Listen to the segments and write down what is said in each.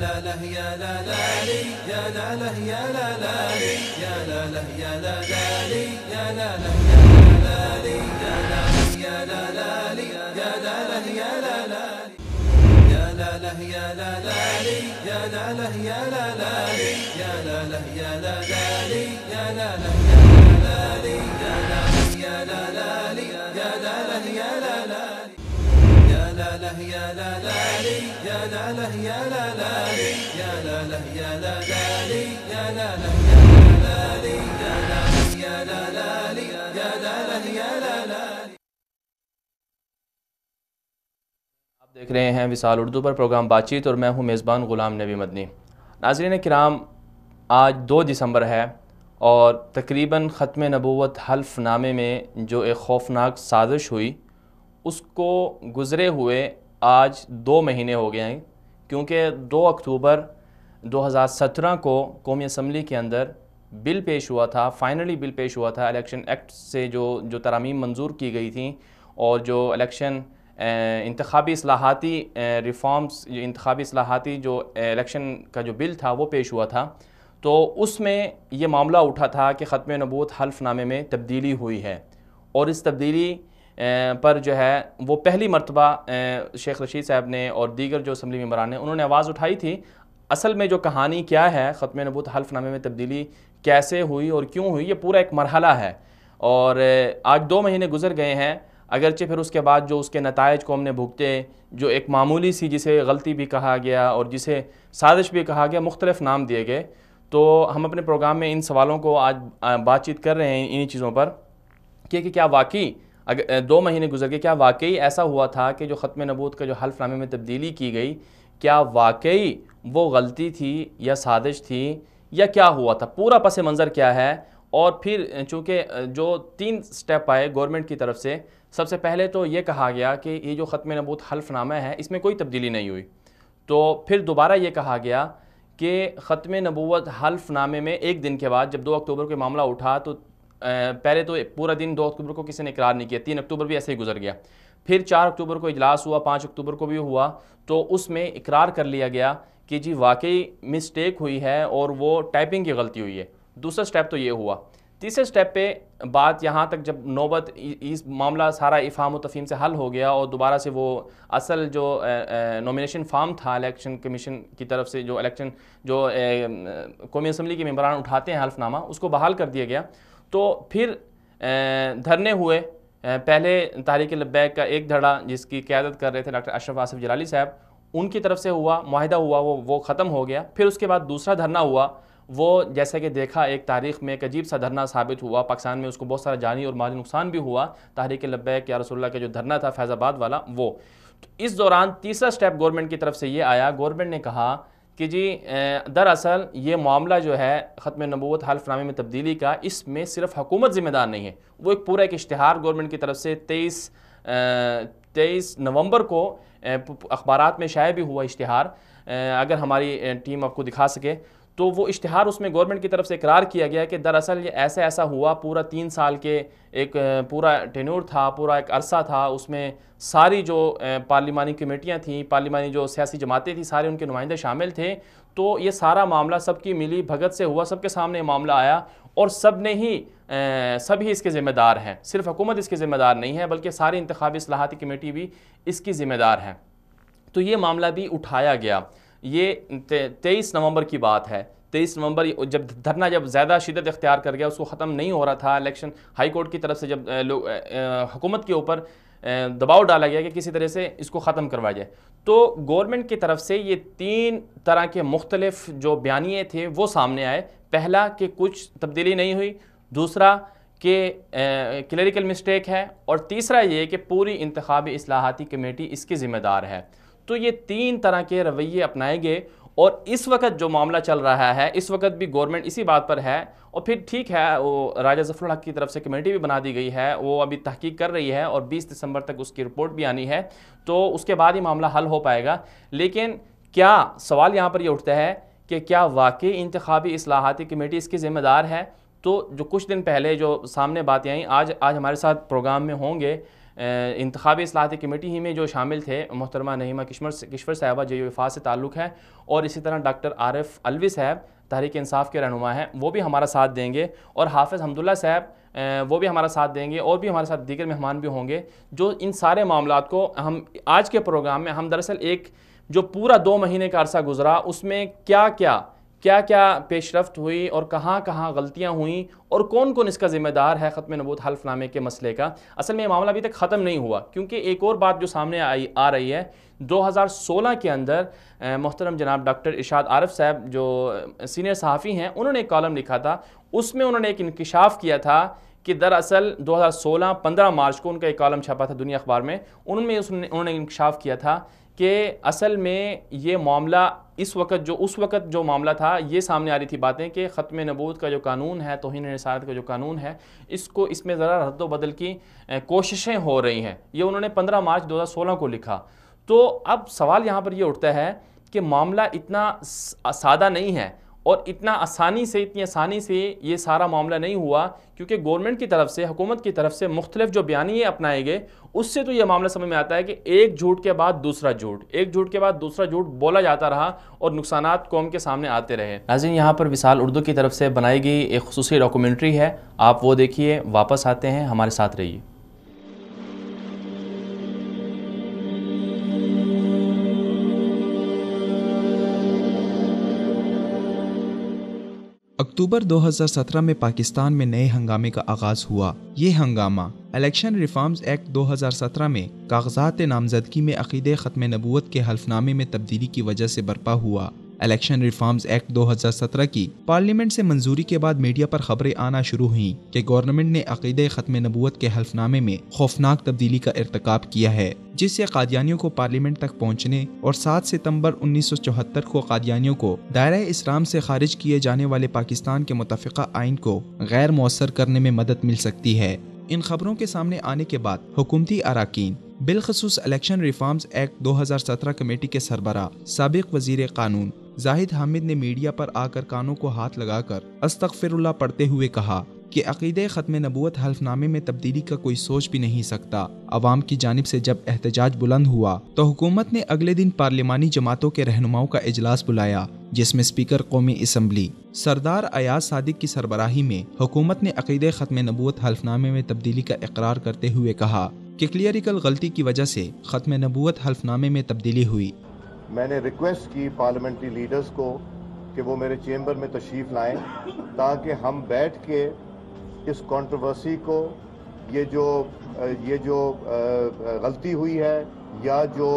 لا لا يا لا لا لي يا لا لا يا لا لا لي يا لا لا يا لا لا لي يا لا لا يا لا لا لي يا لا لا يا لا لا لي يا لا لا يا لا لا لي يا لا لا يا لا لا لي يا لا لا يا لا لا لي يا لا لا يا لا لا لي يا لا لا يا لا لا لي يا لا لا يا لا لا لي يا لا لا يا لا لا لي يا لا لا يا لا لا لي يا لا لا يا لا لا لي يا لا لا يا لا لا لي يا لا لا يا لا لا لي يا لا لا يا لا لا لي يا لا لا يا لا لا لي. آپ دیکھ رہے ہیں وصال اردو پر پروگرام بات چیت اور میں ہوں میزبان غلام نبی مدنی. ناظرین کرام، آج 2 دسمبر ہے اور تقریباً ختم نبوت حلف نامے میں جو ایک خوفناک سازش ہوئی اس کو گزرے ہوئے آج 2 مہینے ہو گئے ہیں، کیونکہ 2 اکتوبر 2017 کو قومی اسمبلی کے اندر بل پیش ہوا تھا، فائنلی بل پیش ہوا تھا الیکشن ایکٹ سے جو ترامیم منظور کی گئی تھیں اور جو الیکشن انتخابی اصلاحاتی ریفارمز، انتخابی اصلاحاتی جو الیکشن کا جو بل تھا وہ پیش ہوا تھا. تو اس میں یہ معاملہ اٹھا تھا کہ ختم نبوت حلف نامے میں تبدیلی ہوئی ہے اور اس تبدیلی پر جو ہے وہ پہلی مرتبہ شیخ رشید صاحب نے اور دیگر جو اسمبلی ممبران نے انہوں نے آواز اٹھائی تھی. اصل میں جو کہانی کیا ہے، ختم نبوت حلف نامے میں تبدیلی کیسے ہوئی اور کیوں ہوئی، یہ پورا ایک مرحلہ ہے اور آج 2 مہینے گزر گئے ہیں. اگرچہ پھر اس کے بعد جو اس کے نتائج کو ہم نے بھگتے، جو ایک معمولی سی جسے غلطی بھی کہا گیا اور جسے سازش بھی کہا گیا، مختلف نام دیے گئے. تو ہم اپنے پروگرام میں ان سوالوں کو آج بات چیت کر رہے ہیں انہی چیزوں پر کہ کیا واقعی 2 مہینے گزر گئے، کیا واقعی ایسا ہوا تھا کہ جو ختم نبوت کا جو حلف نامے میں تبدیلی کی گئی، کیا واقعی وہ غلطی تھی یا سازش تھی یا کیا ہوا تھا، پورا پس منظر کیا ہے. اور پھر چونکہ جو 3 سٹیپ آئے گورنمنٹ کی طرف سے، سب سے پہلے تو یہ کہا گیا کہ یہ جو ختم نبوت حلف نامہ ہے اس میں کوئی تبدیلی نہیں ہوئی. تو پھر دوبارہ یہ کہا گیا کہ ختم نبوت حلف نامے میں 1 دن کے بعد جب 2 اکتوبر کو معاملہ اٹھا تو پہلے تو پورا دن 2 اکتوبر کو کسی نے اقرار نہیں کیا، 3 اکتوبر بھی ایسے ہی گزر گیا. پھر 4 اکتوبر کو اجلاس ہوا، 5 اکتوبر کو بھی ہوا، تو اس میں اقرار کر لیا گیا کہ جی واقعی مسٹیک ہوئی ہے اور وہ ٹائپنگ کی غلطی ہوئی ہے. دوسرا سٹیپ تو یہ ہوا. تیسرے سٹیپ پہ بات یہاں تک جب نوبت اس معاملہ سارا افہام و تفہیم سے حل ہو گیا اور دوبارہ سے وہ اصل جو نومینیشن فارم تھا الیکشن کمیشن کی طرف سے، جو الیکشن جو قومی اسمبلی کے ممبران اٹھاتے ہیں حلف نامہ، اس کو بحال کر دیا گیا. تو پھر دھرنے ہوئے. پہلے تحریک لبیک کا ایک دھڑا جس کی قیادت کر رہے تھے ڈاکٹر اشرف آصف جلالی صاحب، ان کی طرف سے ہوا، معاہدہ ہوا، وہ ختم ہو گیا. پھر اس کے بعد دوسرا دھرنا ہوا، وہ جیسا کہ دیکھا ایک تاریخ میں ایک عجیب سا دھرنا ثابت ہوا. پاکستان میں اس کو بہت سارا جانی اور مالی نقصان بھی ہوا. تحریک لبیک یا رسول اللہ کا جو دھرنا تھا فیض آباد والا وہ. اس دوران تیسرا سٹیپ گورنمنٹ کی طرف سے یہ آیا، گورنمنٹ نے کہا کہ جی دراصل یہ معاملہ جو ہے ختم نبوت حلف نامے میں تبدیلی کا، اس میں صرف حکومت ذمہ دار نہیں ہے. وہ ایک پورا ایک اشتہار گورنمنٹ کی طرف سے 23 نومبر کو اخبارات میں شائع بھی ہوا اشتہار، اگر ہماری ٹیم آپ کو دکھا سکے تو وہ اشتہار، اس میں گورنمنٹ کی طرف سے اقرار کیا گیا کہ دراصل یہ ایسا ہوا. پورا 3 سال کے ایک پورا ٹینور تھا، پورا ایک عرصہ تھا، اس میں ساری جو پارلیمانی کمیٹیاں تھیں، پارلیمانی جو سیاسی جماعتیں تھیں، سارے ان کے نمائندے شامل تھے. تو یہ سارا معاملہ سب کی ملی بھگت سے ہوا، سب کے سامنے معاملہ آیا اور سبھی اس کے ذمہ دار ہیں. صرف حکومت اس کے ذمہ دار نہیں ہے بلکہ ساری انتخابی اصلاحاتی کمیٹی بھی اس کی ذمہ دار ہے. تو یہ معاملہ بھی اٹھایا گیا. یہ 23 نومبر کی بات ہے. 23 نومبر جب دھرنا جب زیادہ شدت اختیار کر گیا، اس کو ختم نہیں ہو رہا تھا، الیکشن ہائی کورٹ کی طرف سے جب حکومت کے اوپر دباؤ ڈالا گیا کہ کسی طرح سے اس کو ختم کروایا جائے، تو گورنمنٹ کی طرف سے یہ 3 طرح کے مختلف جو بیانیے تھے وہ سامنے آئے. پہلا کہ کچھ تبدیلی نہیں ہوئی، دوسرا کہ کلیریکل مسٹیک ہے، اور تیسرا یہ کہ پوری انتخابی اصلاحاتی کمیٹی اس کی ذمہ دار ہے. تو یہ 3 طرح کے رویے اپنائے گئے اور اس وقت جو معاملہ چل رہا ہے، اس وقت بھی گورنمنٹ اسی بات پر ہے. اور پھر ٹھیک ہے، وہ راجہ ظفر الحق کی طرف سے کمیٹی بھی بنا دی گئی ہے، وہ ابھی تحقیق کر رہی ہے اور 20 دسمبر تک اس کی رپورٹ بھی آنی ہے، تو اس کے بعد ہی معاملہ حل ہو پائے گا. لیکن کیا سوال یہاں پر یہ اٹھتا ہے کہ کیا واقعی انتخابی اصلاحاتی کمیٹی اس کی ذمہ دار ہے؟ تو جو کچھ دن پہلے جو سامنے باتیں آئیں، آج ہمارے ساتھ پروگرام میں ہوں گے انتخابی اصلاحاتی کمیٹی ہی میں جو شامل تھے محترمہ نعیمہ کشور صاحبہ جو وفاق سے تعلق ہے، اور اسی طرح ڈاکٹر عارف الوی صاحب تحریک انصاف کے رہنما ہیں، وہ بھی ہمارا ساتھ دیں گے، اور حافظ حمداللہ صاحب وہ بھی ہمارا ساتھ دیں گے، اور بھی ہمارے ساتھ دیگر مہمان بھی ہوں گے، جو ان سارے معاملات کو ہم آج کے پروگرام میں ہم دراصل ایک جو پورا 2 مہینے کا عرصہ گزرا اس میں کیا کیا پیش رفت ہوئی اور کہاں کہاں غلطیاں ہوئیں اور کون کون اس کا ذمہ دار ہے ختم نبوت حلف نامے کے مسئلے کا۔ اصل میں یہ معاملہ ابھی تک ختم نہیں ہوا، کیونکہ ایک اور بات جو سامنے آ رہی ہے، 2016 کے اندر محترم جناب ڈاکٹر ارشاد عارف صاحب جو سینئر صحافی ہیں، انہوں نے ایک کالم لکھا تھا، اس میں انہوں نے ایک انکشاف کیا تھا کہ دراصل 2016 15 مارچ کو ان کا ایک کالم چھپا تھا دنیا اخبار میں، انہوں نے انکشاف کیا تھا کہ اصل میں یہ معاملہ اس وقت جو معاملہ تھا، یہ سامنے آ رہی تھی باتیں کہ ختم نبوت کا جو قانون ہے، توہین رسالت کا جو قانون ہے، اس میں ذرا رد و بدل کی کوششیں ہو رہی ہیں۔ یہ انہوں نے 15 مارچ 2016 کو لکھا۔ تو اب سوال یہاں پر یہ اٹھتا ہے کہ معاملہ اتنا سادہ نہیں ہے اور اتنی آسانی سے یہ سارا معاملہ نہیں ہوا، کیونکہ گورنمنٹ کی طرف سے، حکومت کی طرف سے مختلف جو بیانیے اپنائے گئے، اس سے تو یہ معاملہ سمجھ میں آتا ہے کہ ایک جھوٹ کے بعد دوسرا جھوٹ بولا جاتا رہا اور نقصانات قوم کے سامنے آتے رہے۔ ناظرین، یہاں پر وصال اردو کی طرف سے بنائی گئی ایک خصوصی ڈاکومنٹری ہے، آپ وہ دیکھیے، واپس آتے ہیں، ہمارے ساتھ رہیے۔ اکتوبر 2017 میں پاکستان میں نئے ہنگامے کا آغاز ہوا۔ یہ ہنگامہ الیکشن ریفارمز ایکٹ 2017 میں کاغذات نامزدگی میں عقیدے ختم نبوت کے حلف نامے میں تبدیلی کی وجہ سے برپا ہوا۔ الیکشن ریفارمز ایکٹ 2017 کی پارلیمنٹ سے منظوری کے بعد میڈیا پر خبریں آنا شروع ہوئیں کہ گورنمنٹ نے عقیدے ختم نبوت کے حلف نامے میں خوفناک تبدیلی کا ارتکاب کیا ہے، جس سے قادیانیوں کو پارلیمنٹ تک پہنچنے اور 7 ستمبر 1974 کو قادیانیوں کو دائرہ اسلام سے خارج کیے جانے والے پاکستان کے متفقہ آئین کو غیر مؤثر کرنے میں مدد مل سکتی ہے۔ ان خبروں کے سامنے آنے کے بعد حکومتی اراکین، بالخصوص الیکشن ریفارمز ایکٹ 2017 کمیٹی کے سربراہ سابق وزیر قانون زاہد حامد نے میڈیا پر آ کر کانوں کو ہاتھ لگا کر استغفر اللہ پڑھتے ہوئے کہا کہ عقیدے ختم نبوت حلف نامے میں تبدیلی کا کوئی سوچ بھی نہیں سکتا۔ عوام کی جانب سے جب احتجاج بلند ہوا تو حکومت نے اگلے دن پارلیمانی جماعتوں کے رہنماؤں کا اجلاس بلایا، جس میں اسپیکر قومی اسمبلی سردار ایاز صادق کی سربراہی میں حکومت نے عقیدے ختم نبوت حلف نامے میں تبدیلی کا اقرار کرتے ہوئے کہا کہ کلیئریکل غلطی کی وجہ سے ختم نبوت حلف نامے میں تبدیلی ہوئی۔ میں نے ریکویسٹ کی پارلیمنٹری لیڈرز کو کہ وہ میرے چیمبر میں تشریف لائیں تاکہ ہم بیٹھ کے اس کنٹروورسی کو، یہ جو غلطی ہوئی ہے یا جو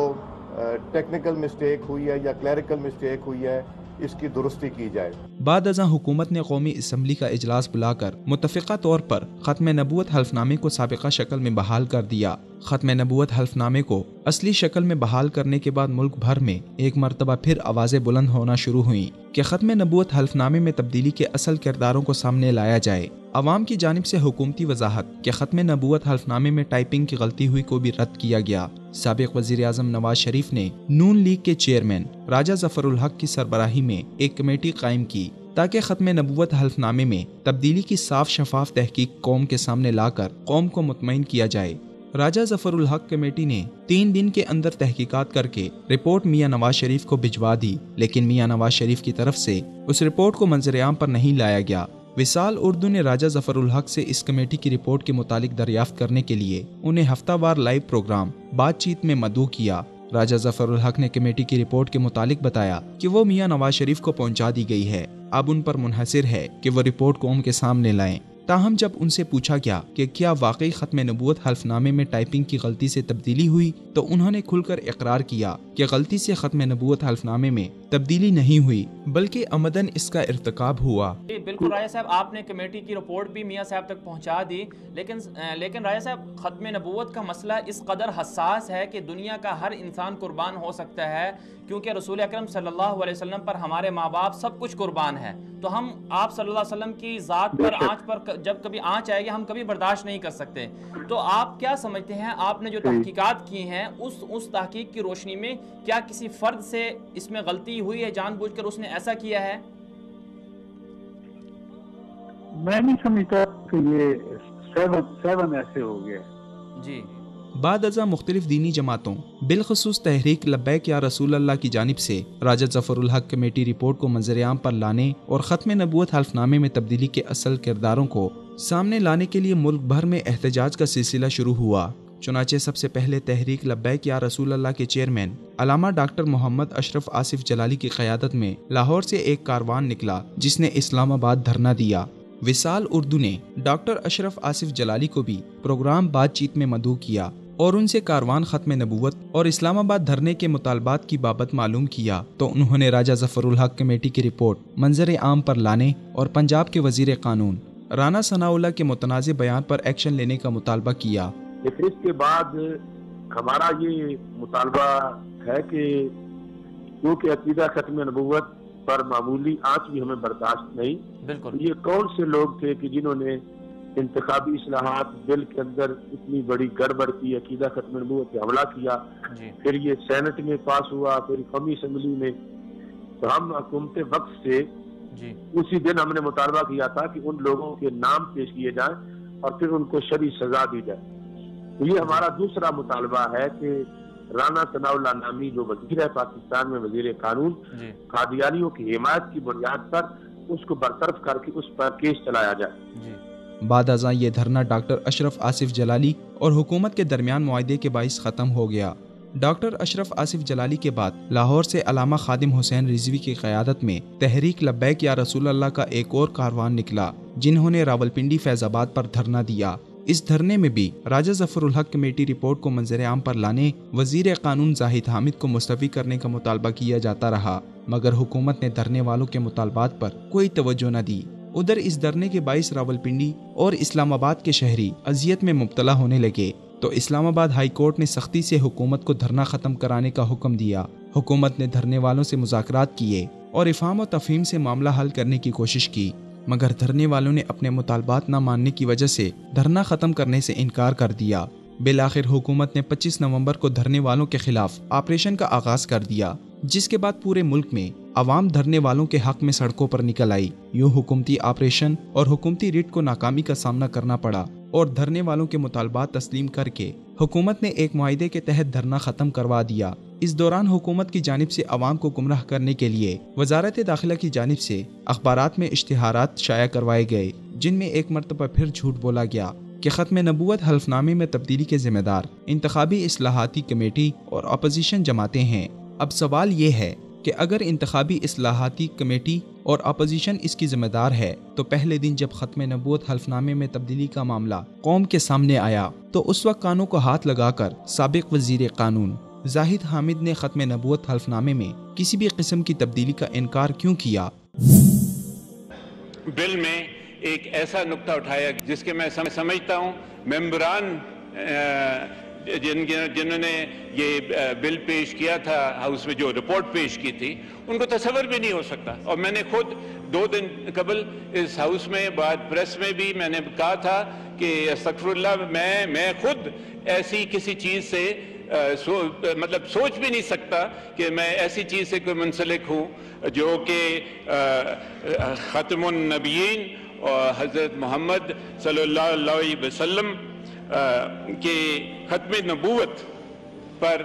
ٹیکنیکل مسٹیک ہوئی ہے یا کلیریکل مسٹیک ہوئی ہے، اس کی درستی کی جائے۔ بعد ازاں حکومت نے قومی اسمبلی کا اجلاس بلا کر متفقہ طور پر ختم نبوت حلف نامے کو سابقہ شکل میں بحال کر دیا۔ ختم نبوت حلف نامے کو اصلی شکل میں بحال کرنے کے بعد ملک بھر میں ایک مرتبہ پھر آوازیں بلند ہونا شروع ہوئیں کہ ختم نبوت حلف نامے میں تبدیلی کے اصل کرداروں کو سامنے لایا جائے۔ عوام کی جانب سے حکومتی وضاحت کہ ختم نبوت حلف نامے میں ٹائپنگ کی غلطی ہوئی کو بھی رد کیا گیا۔ سابق وزیر اعظم نواز شریف نے نون لیگ کے چیئرمین راجہ ظفر الحق کی سربراہی میں ایک کمیٹی قائم کی تاکہ ختم نبوت حلف نامے میں تبدیلی کی صاف شفاف تحقیق قوم کے سامنے لا کر قوم کو مطمئن کیا جائے۔ راجہ ظفر الحق کمیٹی نے 3 دن کے اندر تحقیقات کر کے رپورٹ میاں نواز شریف کو بھجوا دی، لیکن میاں نواز شریف کی طرف سے اس رپورٹ کو منظر عام پر نہیں لایا گیا۔ وصال اردو نے راجہ ظفر الحق سے اس کمیٹی کی رپورٹ کے متعلق دریافت کرنے کے لیے انہیں ہفتہ وار لائیو پروگرام بات چیت میں مدعو کیا۔ راجہ ظفر الحق نے کمیٹی کی رپورٹ کے متعلق بتایا کہ وہ میاں نواز شریف کو پہنچا دی گئی ہے، اب ان پر منحصر ہے کہ وہ رپورٹ قوم کے سامنے لائیں۔ تاہم جب ان سے پوچھا گیا کہ کیا واقعی ختم نبوت حلف نامے میں ٹائپنگ کی غلطی سے تبدیلی ہوئی تو انہوں نے کھل کر اقرار کیا کہ غلطی سے ختم نبوت حلف نامے میں تبدیلی نہیں ہوئی بلکہ عمدن اس کا ارتکاب ہوا۔ بالکل راجہ صاحب، آپ نے کمیٹی کی رپورٹ بھی میاں صاحب تک پہنچا دی، لیکن راجہ صاحب، ختم نبوت کا مسئلہ اس قدر حساس ہے کہ دنیا کا ہر انسان قربان ہو سکتا ہے، کیونکہ رسول اکرم صلی اللہ علیہ وسلم پر ہمارے ماں باپ سب کچھ قربان ہے، تو ہم آپ صلی اللہ علیہ وسلم کی ذات پر آنچ پر جب کبھی آنچ آئے گی ہم کبھی برداشت نہیں کر سکتے۔ تو آپ کیا سمجھتے ہیں، آپ نے جو تحقیقات کی ہیں اس تحقیق کی روشنی میں کیا کسی فرد سے اس میں غلطی ہوئی ہے، جان بوجھ کر اس نے ایسا کیا ہے؟ میں نہیں سمجھتا کہ یہ 7 ایسے ہو گیا۔ جی بعد ازاں مختلف دینی جماعتوں بالخصوص تحریک لبیک یا رسول اللہ کی جانب سے راجہ ظفر الحق کمیٹی رپورٹ کو منظر عام پر لانے اور ختم نبوت حلف نامے میں تبدیلی کے اصل کرداروں کو سامنے لانے کے لیے ملک بھر میں احتجاج کا سلسلہ شروع ہوا۔ چنانچہ سب سے پہلے تحریک لبیک یا رسول اللہ کے چیئرمین علامہ ڈاکٹر محمد اشرف آصف جلالی کی قیادت میں لاہور سے ایک کاروان نکلا جس نے اسلام آباد دھرنا دیا۔ وصال اردو نے ڈاکٹر اشرف آصف جلالی کو بھی پروگرام بات چیت میں مدعو کیا اور ان سے کاروان ختم نبوت اور اسلام آباد دھرنے کے مطالبات کی بابت معلوم کیا تو انہوں نے راجہ ظفر الحق کمیٹی کی رپورٹ منظر عام پر لانے اور پنجاب کے وزیر قانون رانا ثناء اللہ کے متنازع بیان پر ایکشن لینے کا مطالبہ کیا۔ لیکن اس کے بعد ہمارا یہ مطالبہ ہے کہ کیونکہ عقیدہ ختم نبوت پر معمولی آنچ بھی ہمیں برداشت نہیں۔ بالکل یہ کون سے لوگ تھے کہ جنہوں نے انتخابی اصلاحات بل کے اندر اتنی بڑی گڑبڑ کی، عقیدہ ختم نبوت پہ حملہ کیا، پھر یہ سینٹ میں پاس ہوا، پھر قومی اسمبلی میں۔ تو ہم حکومت وقت سے اسی دن ہم نے مطالبہ کیا تھا کہ ان لوگوں کے نام پیش کیے جائیں اور پھر ان کو شرعی سزا دی جائے۔ تو یہ ہمارا دوسرا مطالبہ ہے کہ رانا ثناء اللہ نامی جو وزیر ہے پاکستان میں، وزیر قانون، قادیانیوں کی حمایت کی بنیاد پر اس کو برطرف کر کے اس پر کیس چلایا جائے۔ بعد ازاں یہ دھرنا ڈاکٹر اشرف آصف جلالی اور حکومت کے درمیان معاہدے کے باعث ختم ہو گیا۔ ڈاکٹر اشرف آصف جلالی کے بعد لاہور سے علامہ خادم حسین رضوی کی قیادت میں تحریک لبیک یا رسول اللہ کا ایک اور کاروان نکلا جنہوں نے راولپنڈی فیض آباد پر دھرنا دیا۔ اس دھرنے میں بھی راجہ ظفر الحق کمیٹی رپورٹ کو منظر عام پر لانے وزیر قانون زاہد حامد کو مستعفی کرنے کا مطالبہ کیا جاتا رہا، مگر حکومت نے دھرنے والوں کے مطالبات پر کوئی توجہ نہ دی۔ ادھر اس دھرنے کے باعث راولپنڈی اور اسلام آباد کے شہری اذیت میں مبتلا ہونے لگے تو اسلام آباد ہائی کورٹ نے سختی سے حکومت کو دھرنا ختم کرانے کا حکم دیا۔ حکومت نے دھرنے والوں سے مذاکرات کیے اور افہام و تفہیم سے معاملہ حل کرنے کی کوشش کی، مگر دھرنے والوں نے اپنے مطالبات نہ ماننے کی وجہ سے دھرنا ختم کرنے سے انکار کر دیا۔ بالآخر حکومت نے 25 نومبر کو دھرنے والوں کے خلاف آپریشن کا آغاز کر دیا، جس کے بعد پورے ملک میں عوام دھرنے والوں کے حق میں سڑکوں پر نکل آئی۔ یوں حکومتی آپریشن اور حکومتی ریٹ کو ناکامی کا سامنا کرنا پڑا اور دھرنے والوں کے مطالبات تسلیم کر کے حکومت نے ایک معاہدے کے تحت دھرنا ختم کروا دیا۔ اس دوران حکومت کی جانب سے عوام کو گمراہ کرنے کے لیے وزارت داخلہ کی جانب سے اخبارات میں اشتہارات شائع کروائے گئے، جن میں ایک مرتبہ پھر جھوٹ بولا گیا کہ ختم نبوت حلف نامے میں تبدیلی کے ذمہ دار انتخابی اصلاحاتی کمیٹی اور اپوزیشن جماعتیں ہیں۔ اب سوال یہ ہے کہ اگر انتخابی اصلاحاتی کمیٹی اور اپوزیشن اس کی ذمہ دار ہے تو پہلے دن جب ختم نبوت حلف نامے میں تبدیلی کا معاملہ قوم کے سامنے آیا تو اس وقت کانوں کو ہاتھ لگا کر سابق وزیر قانون زاہد حامد نے ختم نبوت حلف نامے میں کسی بھی قسم کی تبدیلی کا انکار کیوں کیا؟ بل میں ایک ایسا نقطہ اٹھایا جس کے میں سمجھتا ہوں ممبران جنہوں نے یہ بل پیش کیا تھا ہاؤس میں، جو رپورٹ پیش کی تھی، ان کو تصور بھی نہیں ہو سکتا۔ اور میں نے خود 2 دن قبل اس ہاؤس میں بعد پریس میں بھی میں نے کہا تھا کہ استغفر اللہ، میں خود ایسی کسی چیز سے مطلب سوچ بھی نہیں سکتا کہ میں ایسی چیز سے کوئی منسلک ہوں جو کہ ختم النبیین اور حضرت محمد صلی اللہ علیہ وسلم کے ختم نبوت پر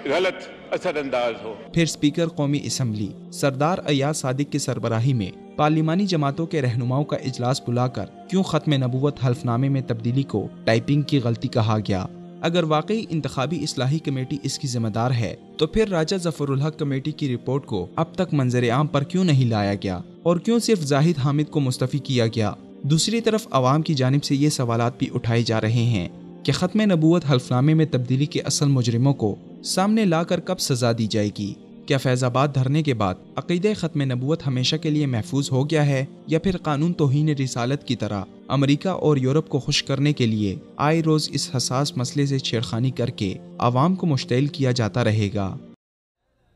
غلط اثر انداز ہو۔ پھر اسپیکر قومی اسمبلی سردار ایاز صادق کی سربراہی میں پارلیمانی جماعتوں کے رہنماؤں کا اجلاس بلا کر کیوں ختم نبوت حلف نامے میں تبدیلی کو ٹائپنگ کی غلطی کہا گیا؟ اگر واقعی انتخابی اصلاحی کمیٹی اس کی ذمہ دار ہے تو پھر راجہ ظفر الحق کمیٹی کی رپورٹ کو اب تک منظر عام پر کیوں نہیں لایا گیا اور کیوں صرف زاہد حامد کو مستعفی کیا گیا؟ دوسری طرف عوام کی جانب سے یہ سوالات بھی اٹھائے جا رہے ہیں کہ ختم نبوت حلف نامے میں تبدیلی کے اصل مجرموں کو سامنے لا کر کب سزا دی جائے گی؟ کیا فیض آباد دھرنے کے بعد عقیدہ ختم نبوت ہمیشہ کے لیے محفوظ ہو گیا ہے، یا پھر قانون توہین رسالت کی طرح امریکہ اور یورپ کو خوش کرنے کے لیے آئے روز اس حساس مسئلے سے چھیڑخانی کر کے عوام کو مشتعل کیا جاتا رہے گا؟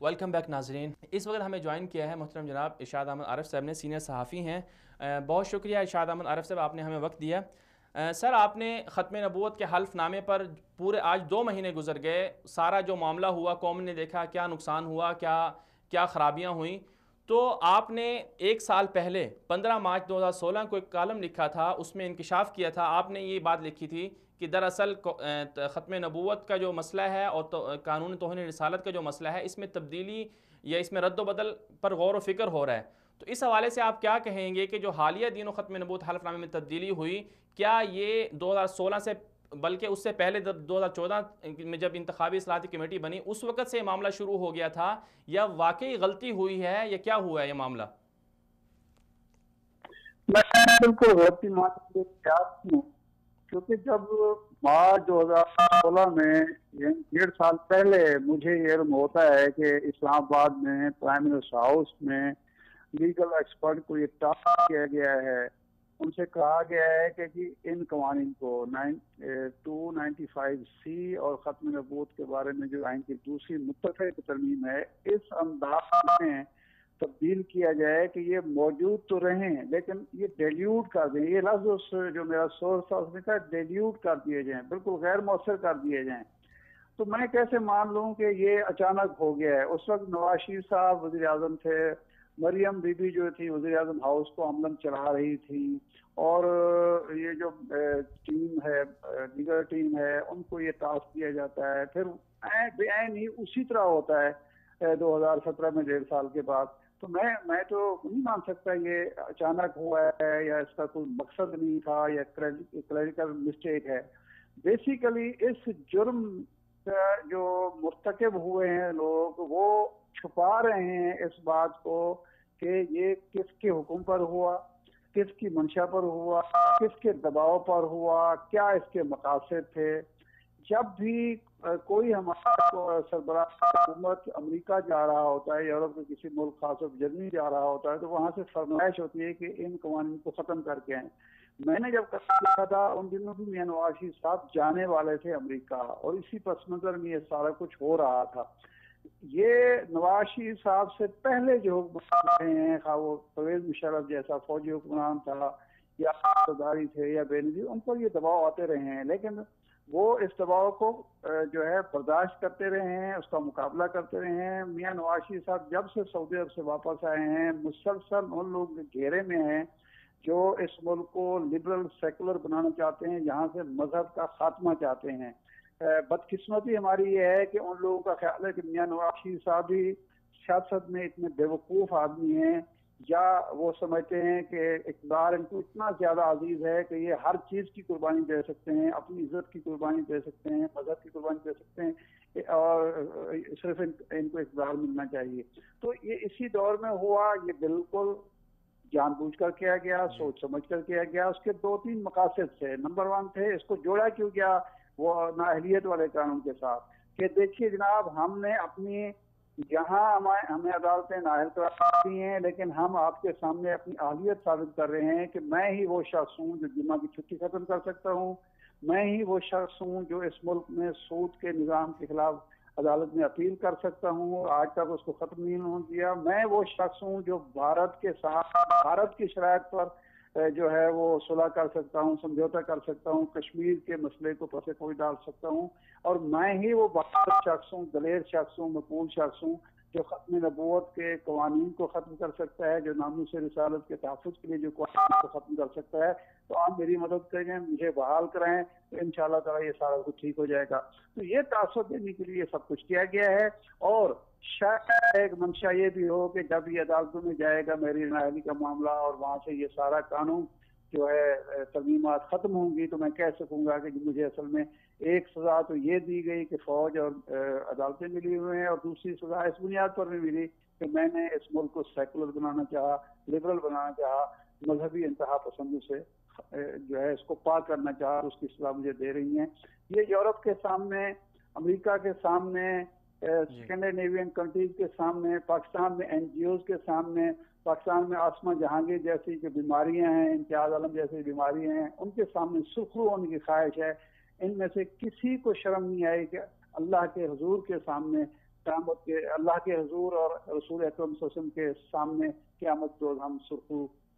ویلکم بیک ناظرین، اس وقت ہمیں جوائن کیا ہے محترم جناب ارشاد احمد عارف صاحب نے، سینئر صحافی ہیں۔ بہت شکریہ ارشاد احمد عارف صاحب، آپ نے ہمیں وقت دیا۔ سر، آپ نے ختم نبوت کے حلف نامے پر پورے آج 2 مہینے گزر گئے، سارا جو معاملہ ہوا قوم نے دیکھا، کیا نقصان ہوا، کیا خرابیاں ہوئیں، تو آپ نے ایک سال پہلے 15 مارچ 2016 کو ایک کالم لکھا تھا، اس میں انکشاف کیا تھا، آپ نے یہ بات لکھی تھی کہ دراصل ختم نبوت کا جو مسئلہ ہے اور قانون توہین رسالت کا جو مسئلہ ہے، اس میں تبدیلی یا اس میں رد و بدل پر غور و فکر ہو رہا ہے. تو اس حوالے سے آپ کیا کہیں گے کہ جو حالیہ دین و ختم نبوت حلف نامے میں تبدیلی ہوئی، کیا یہ 2016 سے بلکہ اس سے پہلے 2014 میں جب انتخابی اصلاحاتی کمیٹی بنی اس وقت سے یہ معاملہ شروع ہو گیا تھا، یا واقعی غلطی ہوئی ہے، یا کیا ہوا ہے یہ معاملہ؟ میں بالکل غلطی مانتے ہوں، کیونکہ جب مارچ 2016 میں 1.5 سال پہلے مجھے یہ علم ہوتا ہے کہ اسلام آباد میں پرائم منسٹر ہاؤس میں لیگل ایکسپرٹ کو یہ ٹاسک کیا گیا ہے، ان سے کہا گیا ہے کہ جی ان قوانین کو 295C اور ختم نبوت کے بارے میں جو آئین کی دوسری متفق ترمیم ہے، اس انداز میں تبدیل کیا جائے کہ یہ موجود تو رہیں لیکن یہ ڈیلیوٹ کر دیں. یہ لفظ جو میرا سورس تھا اس میں کہا ڈیلیوٹ کر دیے جائیں، بالکل غیر مؤثر کر دیے جائیں. تو میں کیسے مان لوں کہ یہ اچانک ہو گیا ہے؟ اس وقت نواز شریف صاحب وزیر اعظم تھے، مریم بی بی جو تھی وزیر اعظم ہاؤس کو عملاً چلا رہی تھی، اور یہ جو ٹیم ہے دیگر ٹیم ہے ان کو یہ ٹاسک دیا جاتا ہے. پھر بے عین ہی اسی طرح ہوتا ہے 2017 میں 1.5 سال کے بعد. تو میں تو نہیں مان سکتا یہ اچانک ہوا ہے یا اس کا کوئی مقصد نہیں تھا یا کلیریکل مسٹیک ہے. بیسیکلی اس جرم جو مرتکب ہوئے ہیں لوگ وہ چھپا رہے ہیں اس بات کو کہ یہ کس کے حکم پر ہوا، کس کی منشا پر ہوا، کس کے دباؤ پر ہوا، کیا اس کے مقاصد تھے. جب بھی کوئی ہمارا سربراہ حکومت امریکہ جا رہا ہوتا ہے، یورپ کے کسی ملک خاص طور پر جرمنی جا رہا ہوتا ہے، تو وہاں سے فرمائش ہوتی ہے کہ ان قوانین کو ختم کر کے آئیں. میں نے جب کہا تھا ان دنوں بھی میاں نواز شریف صاحب جانے والے تھے امریکہ، اور اسی پس منظر میں یہ سارا کچھ ہو رہا تھا. یہ نواز شریف صاحب سے پہلے جو حکمران رہے ہیں، خواہ وہ پرویز مشرف جیسا فوجی حکمران تھا یا صداری تھے یا بینظیر، ان پر یہ دباؤ آتے رہے ہیں، لیکن وہ اس دباؤ کو جو ہے برداشت کرتے رہے ہیں، اس کا مقابلہ کرتے رہے ہیں. میاں نواز شریف صاحب جب سے سعودی عرب سے واپس آئے ہیں مسلسل ان لوگ گھیرے میں ہیں جو اس ملک کو لبرل سیکولر بنانا چاہتے ہیں، یہاں سے مذہب کا خاتمہ چاہتے ہیں. بدقسمتی ہماری یہ ہے کہ ان لوگوں کا خیال ہے کہ میاں نواز شریف صاحب بھی سیاست میں اتنے بیوقوف آدمی ہیں، یا وہ سمجھتے ہیں کہ اقتدار ان کو اتنا زیادہ عزیز ہے کہ یہ ہر چیز کی قربانی دے سکتے ہیں، اپنی عزت کی قربانی دے سکتے ہیں، مذہب کی قربانی دے سکتے ہیں، اور صرف ان کو اقتدار ملنا چاہیے. تو یہ اسی دور میں ہوا. یہ بالکل جان بوجھ کر کیا گیا، سوچ سمجھ کر کیا گیا. اس کے 2-3 مقاصد تھے. نمبر 1 تھے، اس کو جوڑا کیوں گیا وہ نااہلیت والے قانون کے ساتھ، کہ دیکھیے جناب ہم نے اپنی یہاں ہمیں عدالتیں نااہل کراتی ہیں، لیکن ہم آپ کے سامنے اپنی اہلیت ثابت کر رہے ہیں کہ میں ہی وہ شخص ہوں جو جمعہ کی چھٹی ختم کر سکتا ہوں، میں ہی وہ شخص ہوں جو اس ملک میں سود کے نظام کے خلاف عدالت میں اپیل کر سکتا ہوں اور آج تک اس کو ختم نہیں ہونے دیا. میں وہ شخص ہوں جو بھارت کے ساتھ بھارت کی شرائط پر جو ہے وہ صلح کر سکتا ہوں، سمجھوتا کر سکتا ہوں، کشمیر کے مسئلے کو پس کوئی ڈال سکتا ہوں، اور میں ہی وہ بہادر شخص ہوں، دلیر شخص ہوں، مقبول شخص ہوں جو ختم نبوت کے قوانین کو ختم کر سکتا ہے، جو ناموس رسالت کے تحفظ کے لیے جو قوانین کو ختم کر سکتا ہے. تو آپ میری مدد کریں، مجھے بحال کرائیں، تو انشاءاللہ تعالی یہ سارا کچھ ٹھیک ہو جائے گا. تو یہ تاثر دینے کے لیے سب کچھ کیا گیا ہے. اور شاید ایک منشا یہ بھی ہو کہ جب یہ عدالتوں میں جائے گا میری نااہلی کا معاملہ اور وہاں سے یہ سارا قانون جو ہے ترمیمات ختم ہوں گی، تو میں کہہ سکوں گا کہ مجھے اصل میں ایک سزا تو یہ دی گئی کہ فوج اور عدالتیں ملی ہوئے ہیں، اور دوسری سزا اس بنیاد پر بھی ملی کہ میں نے اس ملک کو سیکولر بنانا چاہا، لبرل بنانا چاہا، مذہبی انتہا پسندوں سے جو ہے اس کو پاک کرنا چاہا، اس کی سزا مجھے دے رہی ہیں. یہ یورپ کے سامنے، امریکہ کے سامنے، اسکینڈینیوین کنٹریز کے سامنے، پاکستان میں NGOs کے سامنے، پاکستان میں آسما جہانگیر جیسی جو بیماریاں ہیں، امتیاز عالم جیسی بیماریاں ہیں، ان کے سامنے سرخرو ہونے کی خواہش ہے. ان میں سے کسی کو شرم نہیں آئی کہ اللہ کے حضور کے سامنے قیامت کے، اللہ کے حضور اور رسول اکرم صلی اللہ علیہ وسلم کے سامنے قیامت روز ہم سرخرو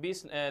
20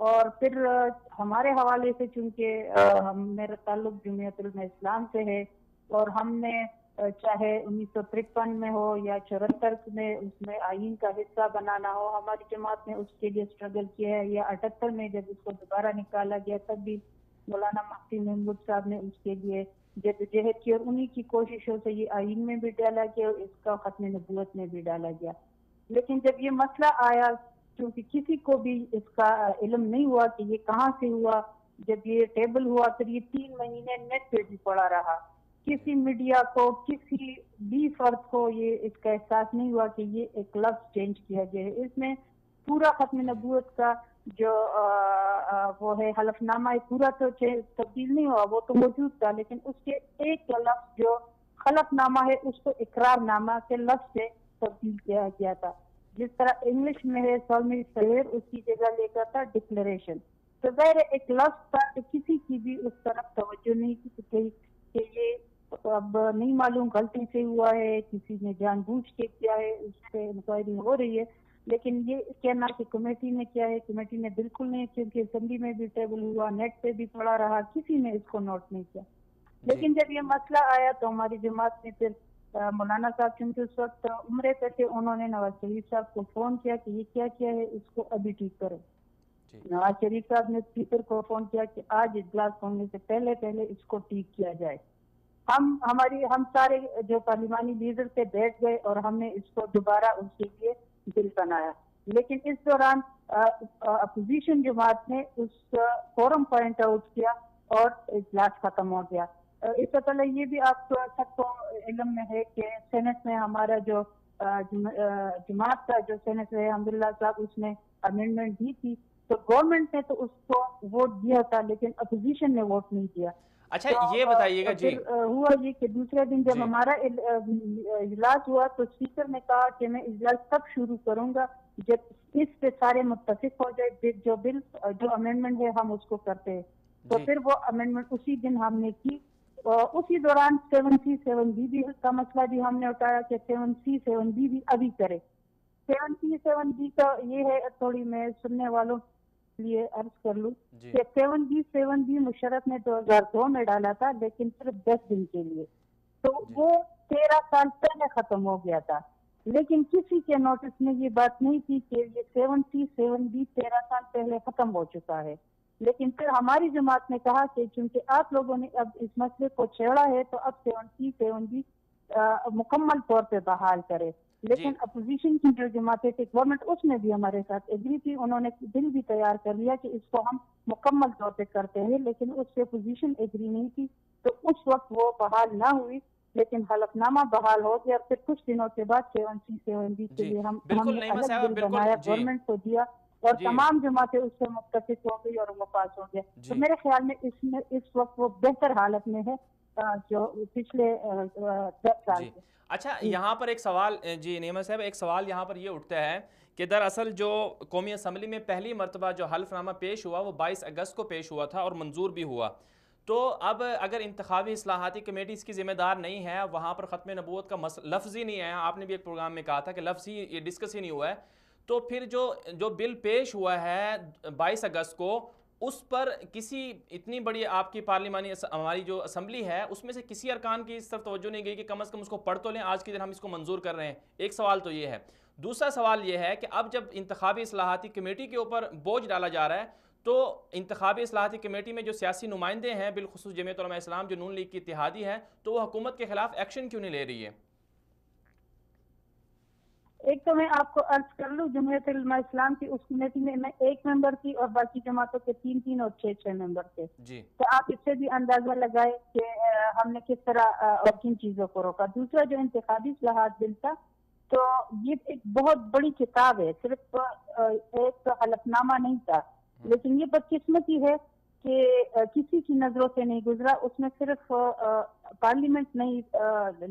اور پھر ہمارے حوالے سے چونکہ میرا تعلق جمعیت علماء اسلام سے ہے اور ہم نے چاہے 1953 میں ہو یا 74 میں اس میں آئین کا حصہ بنانا ہو، ہماری جماعت نے اس کے لیے اسٹرگل کیا ہے، یا 78 میں جب اس کو دوبارہ نکالا گیا تب بھی مولانا مفتی محمود صاحب نے اس کے لیے جدوجہد کی اور انہی کی کوششوں سے یہ آئین میں بھی ڈالا گیا اور اس کا ختم نبوت میں بھی ڈالا گیا۔ لیکن جب یہ مسئلہ آیا، کیونکہ کسی کو بھی اس کا علم نہیں ہوا کہ یہ کہاں سے ہوا، جب یہ ٹیبل ہوا پھر یہ 3 مہینے نیٹ پہ بھی پڑا رہا، کسی میڈیا کو کسی بھی فرد کو یہ اس کا احساس نہیں ہوا کہ یہ ایک لفظ چینج کیا گیا ہے۔ اس میں پورا ختم نبوت کا جو وہ ہے حلف نامہ پورا تو تبدیل نہیں ہوا، وہ تو موجود تھا، لیکن اس کے ایک لفظ جو حلف نامہ ہے اس کو اقرار نامہ کے لفظ سے تبدیل کیا گیا تھا۔ جس طرح انگلش میں ہے سالمی سویر، اس کی جگہ لے کر تھا ڈکلریشن۔ تو ظاہر ایک لفظ تھا کہ کسی کی بھی اس طرف توجہ نہیں کی کہ یہ اب نہیں معلوم غلطی سے ہوا ہے، کسی نے جان بوجھ کے کیا ہے، اس پہ انکوائری ہو رہی ہے۔ لیکن یہ کہنا کہ کمیٹی نے کیا ہے، کمیٹی نے بالکل نہیں، کیونکہ اسمبلی میں بھی ٹیبل ہوا، نیٹ پہ بھی پڑا رہا، کسی نے اس کو نوٹ نہیں کیا۔ لیکن جب یہ مسئلہ آیا تو ہماری جماعت نے پھر مولانا صاحب چونکہ اس وقت عمرے پہ تھے، انہوں نے نواز شریف صاحب کو فون کیا کہ یہ کیا کیا ہے، اس کو ابھی ٹھیک کرو۔ نواز شریف صاحب نے اسپیکر کو فون کیا کہ آج اجلاس ہونے سے پہلے اس کو ٹھیک کیا جائے۔ ہم سارے جو پارلیمانی لیڈر تھے بیٹھ گئے اور ہم نے اس کو دوبارہ اس کے لیے بل بنایا۔ لیکن اس دوران اپوزیشن جماعت نے اس فورم پوائنٹ آؤٹ کیا اور اجلاس ختم ہو گیا۔ اس سے پہلے یہ بھی آپ سب کو علم میں ہے کہ سینٹ میں ہمارا جو جماعت کا جو سینٹ ہے الحمدللہ صاحب، اس نے امینڈمنٹ دی تھی، تو گورنمنٹ نے تو اس کو ووٹ دیا تھا لیکن اپوزیشن نے ووٹ نہیں دیا۔ اچھا یہ بتائیے گا جی، ہوا یہ کہ دوسرے دن جب ہمارا اجلاس ہوا تو اسپیکر نے کہا کہ میں اجلاس تب شروع کروں گا جب اس پہ سارے متفق ہو جائے، جو امینڈمنٹ ہے ہم اس کو کرتے ہیں۔ تو پھر وہ امینڈمنٹ اسی دن ہم نے کی۔ اسی دوران 7C 7B بھی کا مسئلہ بھی ہم نے اٹھایا کہ 7C 7B بھی ابھی کرے۔ 7C 7B کا یہ ہے، تھوڑی میں سننے والوں لیے عرض کر لوں کہ 7B مشرف نے 2002 میں ڈالا تھا، لیکن صرف 10 دن کے لیے، تو وہ 13 سال پہلے ختم ہو گیا تھا۔ لیکن کسی کے نوٹس میں یہ بات نہیں تھی کہ یہ 7C 7B 13 سال پہلے ختم ہو چکا ہے۔ لیکن پھر ہماری جماعت نے کہا کہ چونکہ آپ لوگوں نے اب اس مسئلے کو چھیڑا ہے تو اب 7C 7B مکمل طور پہ بحال کرے۔ لیکن اپوزیشن کی جو جماعتیں تھی گورنمنٹ، اس نے بھی ہمارے ساتھ ایگری تھی، انہوں نے بل بھی تیار کر لیا کہ اس کو ہم مکمل طور پہ کرتے ہیں، لیکن اس سے اپوزیشن ایگری نہیں تھی، تو اس وقت وہ بحال نہ ہوئی۔ لیکن حلف نامہ بحال ہو گیا، پھر کچھ دنوں کے بعد 7C 7B کے لیے ہم نے الگ بل بنایا، گورنمنٹ کو دیا اور تمام جماعتیں اس سے متفق ہو گئی اور وہ پاس ہو گیا۔ تو میرے خیال میں اس وقت وہ بہتر حالت میں ہے جو پچھلے 10 سال سے۔ اچھا یہاں پر ایک سوال جی نعمت صاحب، ایک سوال یہاں پر یہ اٹھتا ہے کہ دراصل جو قومی اسمبلی میں پہلی مرتبہ جو حلف نامہ پیش ہوا وہ 22 اگست کو پیش ہوا تھا اور منظور بھی ہوا، تو اب اگر انتخابی اصلاحاتی کمیٹی اس کی ذمہ دار نہیں ہے، وہاں پر ختم نبوت کا لفظ ہی نہیں ہے، آپ نے بھی ایک پروگرام میں کہا تھا کہ لفظ ہی یہ ڈسکس ہی نہیں ہوا ہے، تو پھر جو بل پیش ہوا ہے 22 اگست کو، اس پر کسی اتنی بڑی آپ کی پارلیمانی ہماری جو اسمبلی ہے اس میں سے کسی ارکان کی اس طرف توجہ نہیں گئی کہ کم از کم اس کو پڑھ تو لیں، آج کے دن ہم اس کو منظور کر رہے ہیں۔ ایک سوال تو یہ ہے۔ دوسرا سوال یہ ہے کہ اب جب انتخابی اصلاحاتی کمیٹی کے اوپر بوجھ ڈالا جا رہا ہے تو انتخابی اصلاحاتی کمیٹی میں جو سیاسی نمائندے ہیں، بالخصوص جمعیت علماء اسلام جو نون لیگ کی اتحادی ہے، تو وہ حکومت کے خلاف ایکشن کیوں نہیں لے رہی ہے؟ ایک تو میں آپ کو عرض کر لوں، جمعیت علماء اسلام کی اس کمیٹی میں میں 1 ممبر تھی اور باقی جماعتوں کے 3 اور 6 ممبر تھے، تو آپ اس سے بھی اندازہ لگائے کہ ہم نے کس طرح اور کن چیزوں کو روکا۔ دوسرا جو انتخابی اصلاحات بل تھا، تو یہ ایک بہت بڑی کتاب ہے، صرف ایک حلف نامہ نہیں تھا، لیکن یہ بدقسمتی ہے کہ کسی کی نظروں سے نہیں گزرا۔ اس میں صرف پارلیمنٹ نہیں،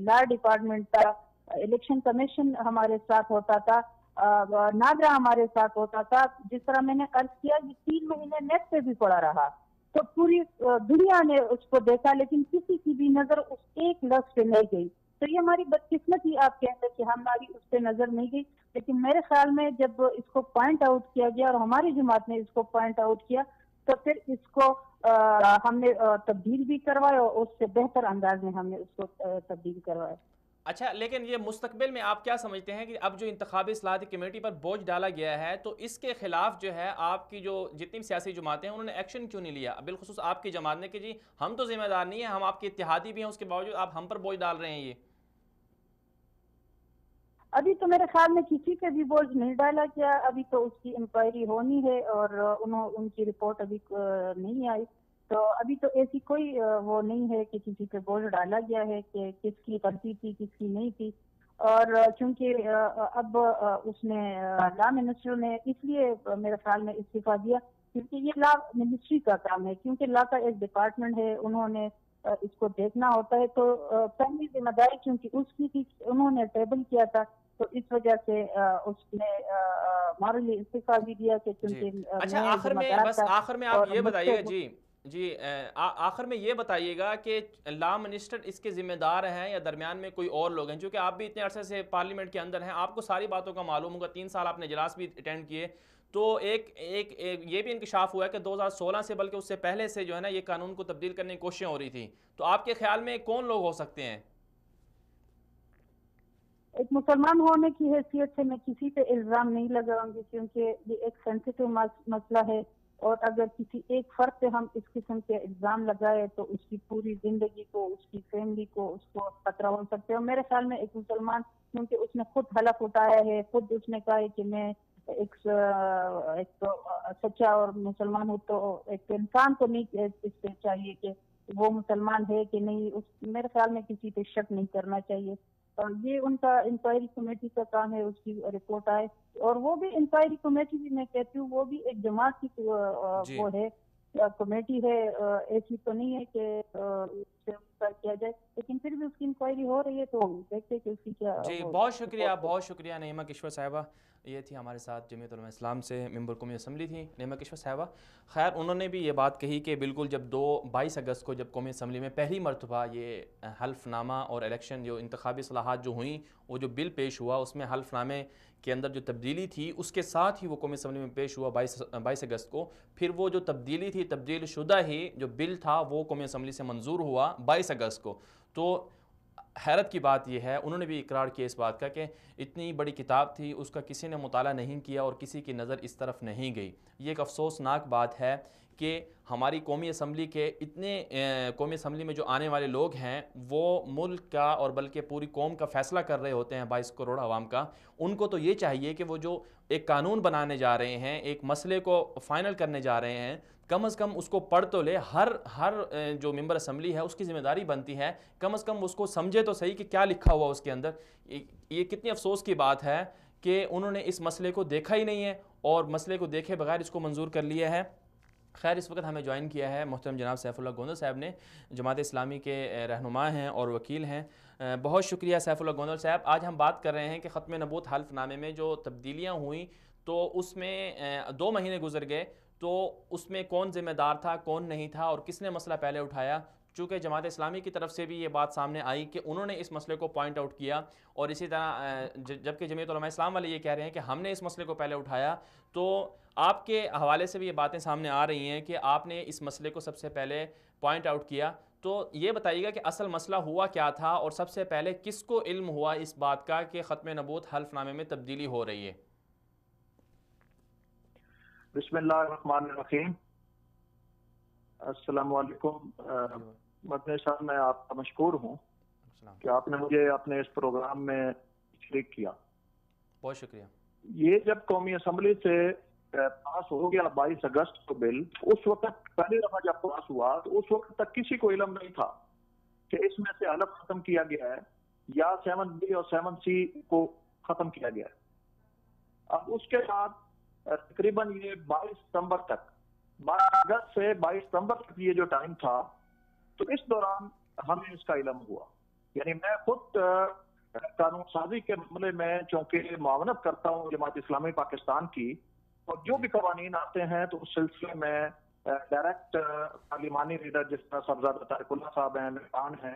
لا ڈپارٹمنٹ تھا، الیکشن کمیشن ہمارے ساتھ ہوتا تھا، ناظرہ ہمارے ساتھ ہوتا تھا۔ جس طرح میں نے عرض کیا کہ 3 مہینے نیٹ پہ بھی پڑا رہا، تو پوری دنیا نے اس کو دیکھا، لیکن کسی کی بھی نظر اس ایک لفظ پہ نہیں گئی۔ تو یہ ہماری بدقسمتی آپ کے اندر کہ ہماری اس پہ نظر نہیں گئی. لیکن میرے خیال میں جب اس کو پوائنٹ آؤٹ کیا گیا اور ہماری جماعت نے اس کو پوائنٹ آؤٹ کیا تو پھر اس کو ہم نے تبدیل بھی کروایا اور اس سے بہتر انداز میں ہم نے اس کو تبدیل کروایا. اچھا، لیکن یہ مستقبل میں آپ کیا سمجھتے ہیں کہ اب جو انتخابی اصلاحاتی کمیٹی پر بوجھ ڈالا گیا ہے تو اس کے خلاف جو ہے آپ کی جو جتنی سیاسی جماعتیں ہیں انہوں نے ایکشن کیوں نہیں لیا؟ بالخصوص آپ کی جماعت نے کہ جی ہم تو ذمہ دار نہیں ہیں، ہم آپ کے اتحادی بھی ہیں، اس کے باوجود آپ ہم پر بوجھ ڈال رہے ہیں. یہ ابھی تو میرے خیال میں کسی پہ بھی بوجھ نہیں ڈالا گیا. ابھی تو اس کی انکوائری ہونی ہے اور ان کی رپورٹ ابھی نہیں آئی. تو ابھی تو ایسی کوئی وہ نہیں ہے کہ کسی پہ بوجھ ڈالا گیا ہے کہ کس کی غلطی تھی کس کی نہیں تھی. اور چونکہ اب اس نے لا منسٹر نے اس لیے میرے خیال میں استعفیٰ دیا کیونکہ یہ لا منسٹری کا کام ہے، کیونکہ لا کا ایک ڈپارٹمنٹ ہے، انہوں نے اس کو دیکھنا ہوتا ہے. تو پہلی ذمہ داری چونکہ اس کی تھی، انہوں نے ٹیبل کیا تھا تو اس وجہ سے اس نے ہمارے لیے استعفیٰ بھی دیا کہ چونکہ اچھا آخر میں آپ یہ بتائیے گا جی آخر میں یہ بتائیے گا کہ لا منسٹر اس کے ذمہ دار ہیں یا درمیان میں کوئی اور لوگ ہیں؟ چونکہ آپ بھی اتنے عرصے سے پارلیمنٹ کے اندر ہیں، آپ کو ساری باتوں کا معلوم ہوگا، 3 سال آپ نے اجلاس بھی اٹینڈ کیے. تو ایک یہ بھی انکشاف ہوا ہے کہ 2016 سے بلکہ اس سے پہلے سے جو ہے نا یہ قانون کو تبدیل کرنے کی کوششیں ہو رہی تھی. تو آپ کے خیال میں کون لوگ ہو سکتے ہیں؟ ایک مسلمان ہونے کی حیثیت سے میں کسی پہ الزام نہیں لگاؤں گی کیونکہ یہ ایک سینسیٹیو مسئلہ ہے، اور اگر کسی ایک فرد پہ ہم اس قسم کے الزام لگائے تو اس کی پوری زندگی کو، اس کی فیملی کو، اس کو خطرہ ہو سکتے ہیں. میرے خیال میں ایک مسلمان کیونکہ اس نے خود حلف اٹھایا ہے، خود اس نے کہا ہے کہ میں ایک سچا اور مسلمان ہوں، تو ایک انسان کو نہیں اس پہ چاہیے کہ وہ مسلمان ہے کہ نہیں. میرے خیال میں کسی پہ شک نہیں کرنا چاہیے. یہ ان کا انکوائری کمیٹی کا کام ہے، اس کی رپورٹ آئے. اور وہ بھی انکوائری کمیٹی بھی میں کہتی ہوں وہ بھی ایک جماعت کی وہ ہے، کمیٹی ہے، ایسی تو نہیں ہے کہ کیا جائے، لیکن پھر بھی اس کی انکوائری ہو رہی ہے تو دیکھتے کہ اس کی کیا. جی بہت شکریہ نعیمہ کشور صاحبہ. یہ تھی ہمارے ساتھ جمعیت علماء اسلام سے ممبر قومی اسمبلی تھی نعیمہ کشور صاحبہ. خیر انہوں نے بھی یہ بات کہی کہ بالکل جب 22 اگست کو جب قومی اسمبلی میں پہلی مرتبہ یہ حلف نامہ اور الیکشن جو انتخابی اصلاحات جو ہوئیں وہ جو بل پیش ہوا اس میں حلف نامے کے اندر جو تبدیلی تھی اس کے ساتھ ہی وہ قومی اسمبلی میں پیش ہوا 22 اگست کو. پھر وہ جو تبدیلی تھی تبدیل شدہ ہی جو بل تھا وہ قومی اسمبلی سے منظور ہوا 22 اگست کو. تو حیرت کی بات یہ ہے انہوں نے بھی اقرار کیا اس بات کا کہ اتنی بڑی کتاب تھی اس کا کسی نے مطالعہ نہیں کیا اور کسی کی نظر اس طرف نہیں گئی. یہ ایک افسوسناک بات ہے کہ ہماری قومی اسمبلی کے اتنے قومی اسمبلی میں جو آنے والے لوگ ہیں وہ ملک کا اور بلکہ پوری قوم کا فیصلہ کر رہے ہوتے ہیں 22 کروڑ عوام کا. ان کو تو یہ چاہیے کہ وہ جو ایک قانون بنانے جا رہے ہیں، ایک مسئلے کو فائنل کرنے جا رہے ہیں، کم از کم اس کو پڑھ تو لے. ہر جو ممبر اسمبلی ہے اس کی ذمہ داری بنتی ہے کم از کم اس کو سمجھے تو صحیح کہ کیا لکھا ہوا اس کے اندر. یہ کتنی افسوس کی بات ہے کہ انہوں نے اس مسئلے کو دیکھا ہی نہیں ہے اور مسئلے کو دیکھے بغیر اس کو منظور کر لیا ہے. خیر اس وقت ہمیں جوائن کیا ہے محترم جناب سیف اللہ گوندل صاحب نے، جماعت اسلامی کے رہنما ہیں اور وکیل ہیں. بہت شکریہ سیف اللہ گوندل صاحب. آج ہم بات کر رہے ہیں کہ ختم نبوت حلف نامے میں جو تبدیلیاں ہوئیں تو اس میں 2 مہینے گزر گئے، تو اس میں کون ذمہ دار تھا کون نہیں تھا اور کس نے مسئلہ پہلے اٹھایا. چونکہ جماعت اسلامی کی طرف سے بھی یہ بات سامنے آئی کہ انہوں نے اس مسئلے کو پوائنٹ آؤٹ کیا، اور اسی طرح جبکہ جمعیت علماء اسلام والے یہ کہہ رہے ہیں کہ ہم نے اس مسئلے کو پہلے اٹھایا. تو آپ کے حوالے سے بھی یہ باتیں سامنے آ رہی ہیں کہ آپ نے اس مسئلے کو سب سے پہلے پوائنٹ آؤٹ کیا. تو یہ بتائیے گا کہ اصل مسئلہ ہوا کیا تھا اور سب سے پہلے کس کو علم ہوا اس بات کا کہ ختم نبوت حلف نامے میں تبدیلی ہو رہی ہے؟ بسم اللہ الرحمن الرحیم. السلام علیکم. مدنی صاحب میں آپ کا مشکور ہوں کہ آپ نے مجھے اپنے اس پروگرام میں شریک کیا. بہت شکریہ. یہ جب قومی اسمبلی سے پاس ہو گیا 22 اگست کو بل، اس وقت پہلی دفعہ جب پاس ہوا تو اس وقت تک کسی کو علم نہیں تھا کہ اس میں سے حلف ختم کیا گیا ہے یا 7B اور 7C کو ختم کیا گیا ہے. اب اس کے بعد تقریباً یہ 22 ستمبر تک، 12 اگست سے 22 ستمبر تک یہ جو ٹائم تھا، تو اس دوران ہمیں اس کا علم ہوا. یعنی میں خود قانون سازی کے معاملے میں چونکہ معاونت کرتا ہوں جماعت اسلامی پاکستان کی، اور جو بھی قوانین آتے ہیں تو اس سلسلے میں ڈائریکٹ پارلیمانی لیڈر جس طرح صاحبزادہ طارق اللہ صاحب ہیں، مہربان ہیں،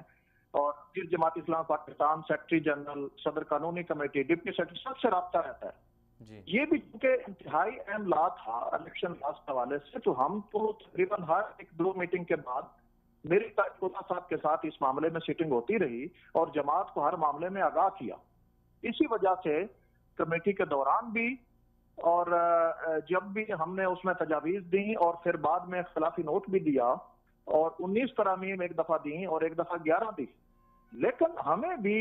اور پھر جماعت اسلامی پاکستان سیکرٹری جنرل، صدر قانونی کمیٹی، ڈپٹی سیکرٹری، سب سے رابطہ رہتا ہے جی. یہ بھی چونکہ انتہائی اہم لا تھا الیکشن لاس کے حوالے سے، تو ہم تو تقریباً ہر 1-2 میٹنگ کے بعد میری اللہ صاحب کے ساتھ اس معاملے میں سیٹنگ ہوتی رہی اور جماعت کو ہر معاملے میں آگاہ کیا. اسی وجہ سے کمیٹی کے دوران بھی اور جب بھی ہم نے اس میں تجاویز دیں اور پھر بعد میں اختلافی نوٹ بھی دیا اور 19 ترامیم ایک دفعہ دیں اور ایک دفعہ 11 دی، لیکن ہمیں بھی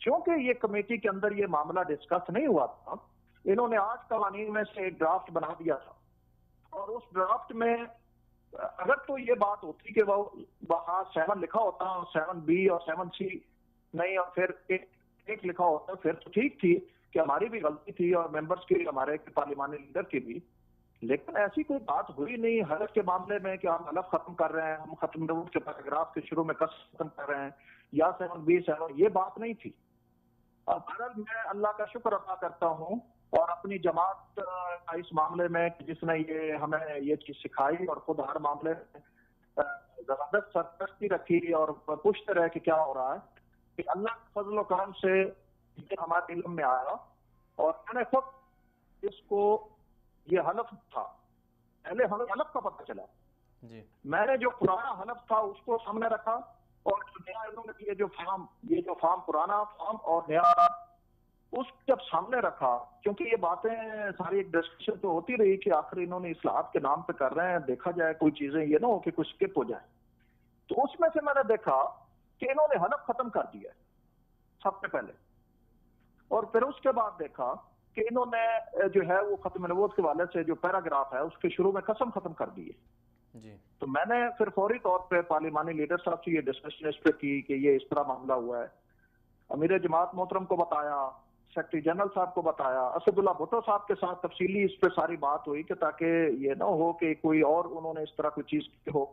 چونکہ یہ کمیٹی کے اندر یہ معاملہ ڈسکس نہیں ہوا تھا، انہوں نے 8 قوانین میں سے ایک ڈرافٹ بنا دیا تھا اور اس ڈرافٹ میں اگر تو یہ بات ہوتی کہ وہ وہاں 7 لکھا ہوتا اور 7B اور 7C نہیں اور پھر ایک لکھا ہوتا پھر تو ٹھیک تھی کہ ہماری بھی غلطی تھی اور ممبرز کی ہمارے پارلیمانی لیڈر کی بھی، لیکن ایسی کوئی بات ہوئی نہیں حلف کے معاملے میں کہ ہم حلف ختم کر رہے ہیں، ہم ختم نبوت کے پیراگراف کے شروع میں قسم ختم کر رہے ہیں یا 7B 7، یہ بات نہیں تھی. اب بہرحال میں اللہ کا شکر ادا کرتا ہوں اور اپنی جماعت کا اس معاملے میں جس نے یہ ہمیں یہ چیز سکھائی اور خود ہر معاملے میں زبردست سرپرستی رکھی اور پوچھتے رہے کہ کیا ہو رہا ہے، کہ اللہ کے فضل و کرم سے یہ ہمارے علم میں آیا اور میں نے خود اس کو یہ حلف تھا، پہلے ہمیں حلف کا پتہ چلا جی. میں نے جو پرانا حلف تھا اس کو سامنے رکھا اور جو نیا علم یہ جو فارم پرانا فارم اور نیا اس جب سامنے رکھا، کیونکہ یہ باتیں ساری ایک ڈسکشن تو ہوتی رہی کہ آخر انہوں نے اصلاحات کے نام پہ کر رہے ہیں، دیکھا جائے کوئی چیزیں یہ نہ ہو کہ کچھ اسکپ ہو جائے، تو اس میں سے میں نے دیکھا کہ انہوں نے حلف ختم کر دیا سب سے پہلے، اور پھر اس کے بعد دیکھا کہ انہوں نے جو ہے وہ ختم نبوت کے حوالے سے جو پیراگراف ہے اس کے شروع میں قسم ختم کر دی ہے جی. تو میں نے پھر فوری طور پہ پارلیمانی لیڈر صاحب سے یہ ڈسکشن اس پہ کی کہ یہ اس طرح معاملہ ہوا ہے، امیر جماعت محترم کو بتایا، سیکرٹری جنرل صاحب کو بتایا، اسد اللہ بھٹو صاحب کے ساتھ تفصیلی اس پہ ساری بات ہوئی کہ تاکہ یہ نہ ہو کہ کوئی اور انہوں نے اس طرح کوئی چیز کی ہو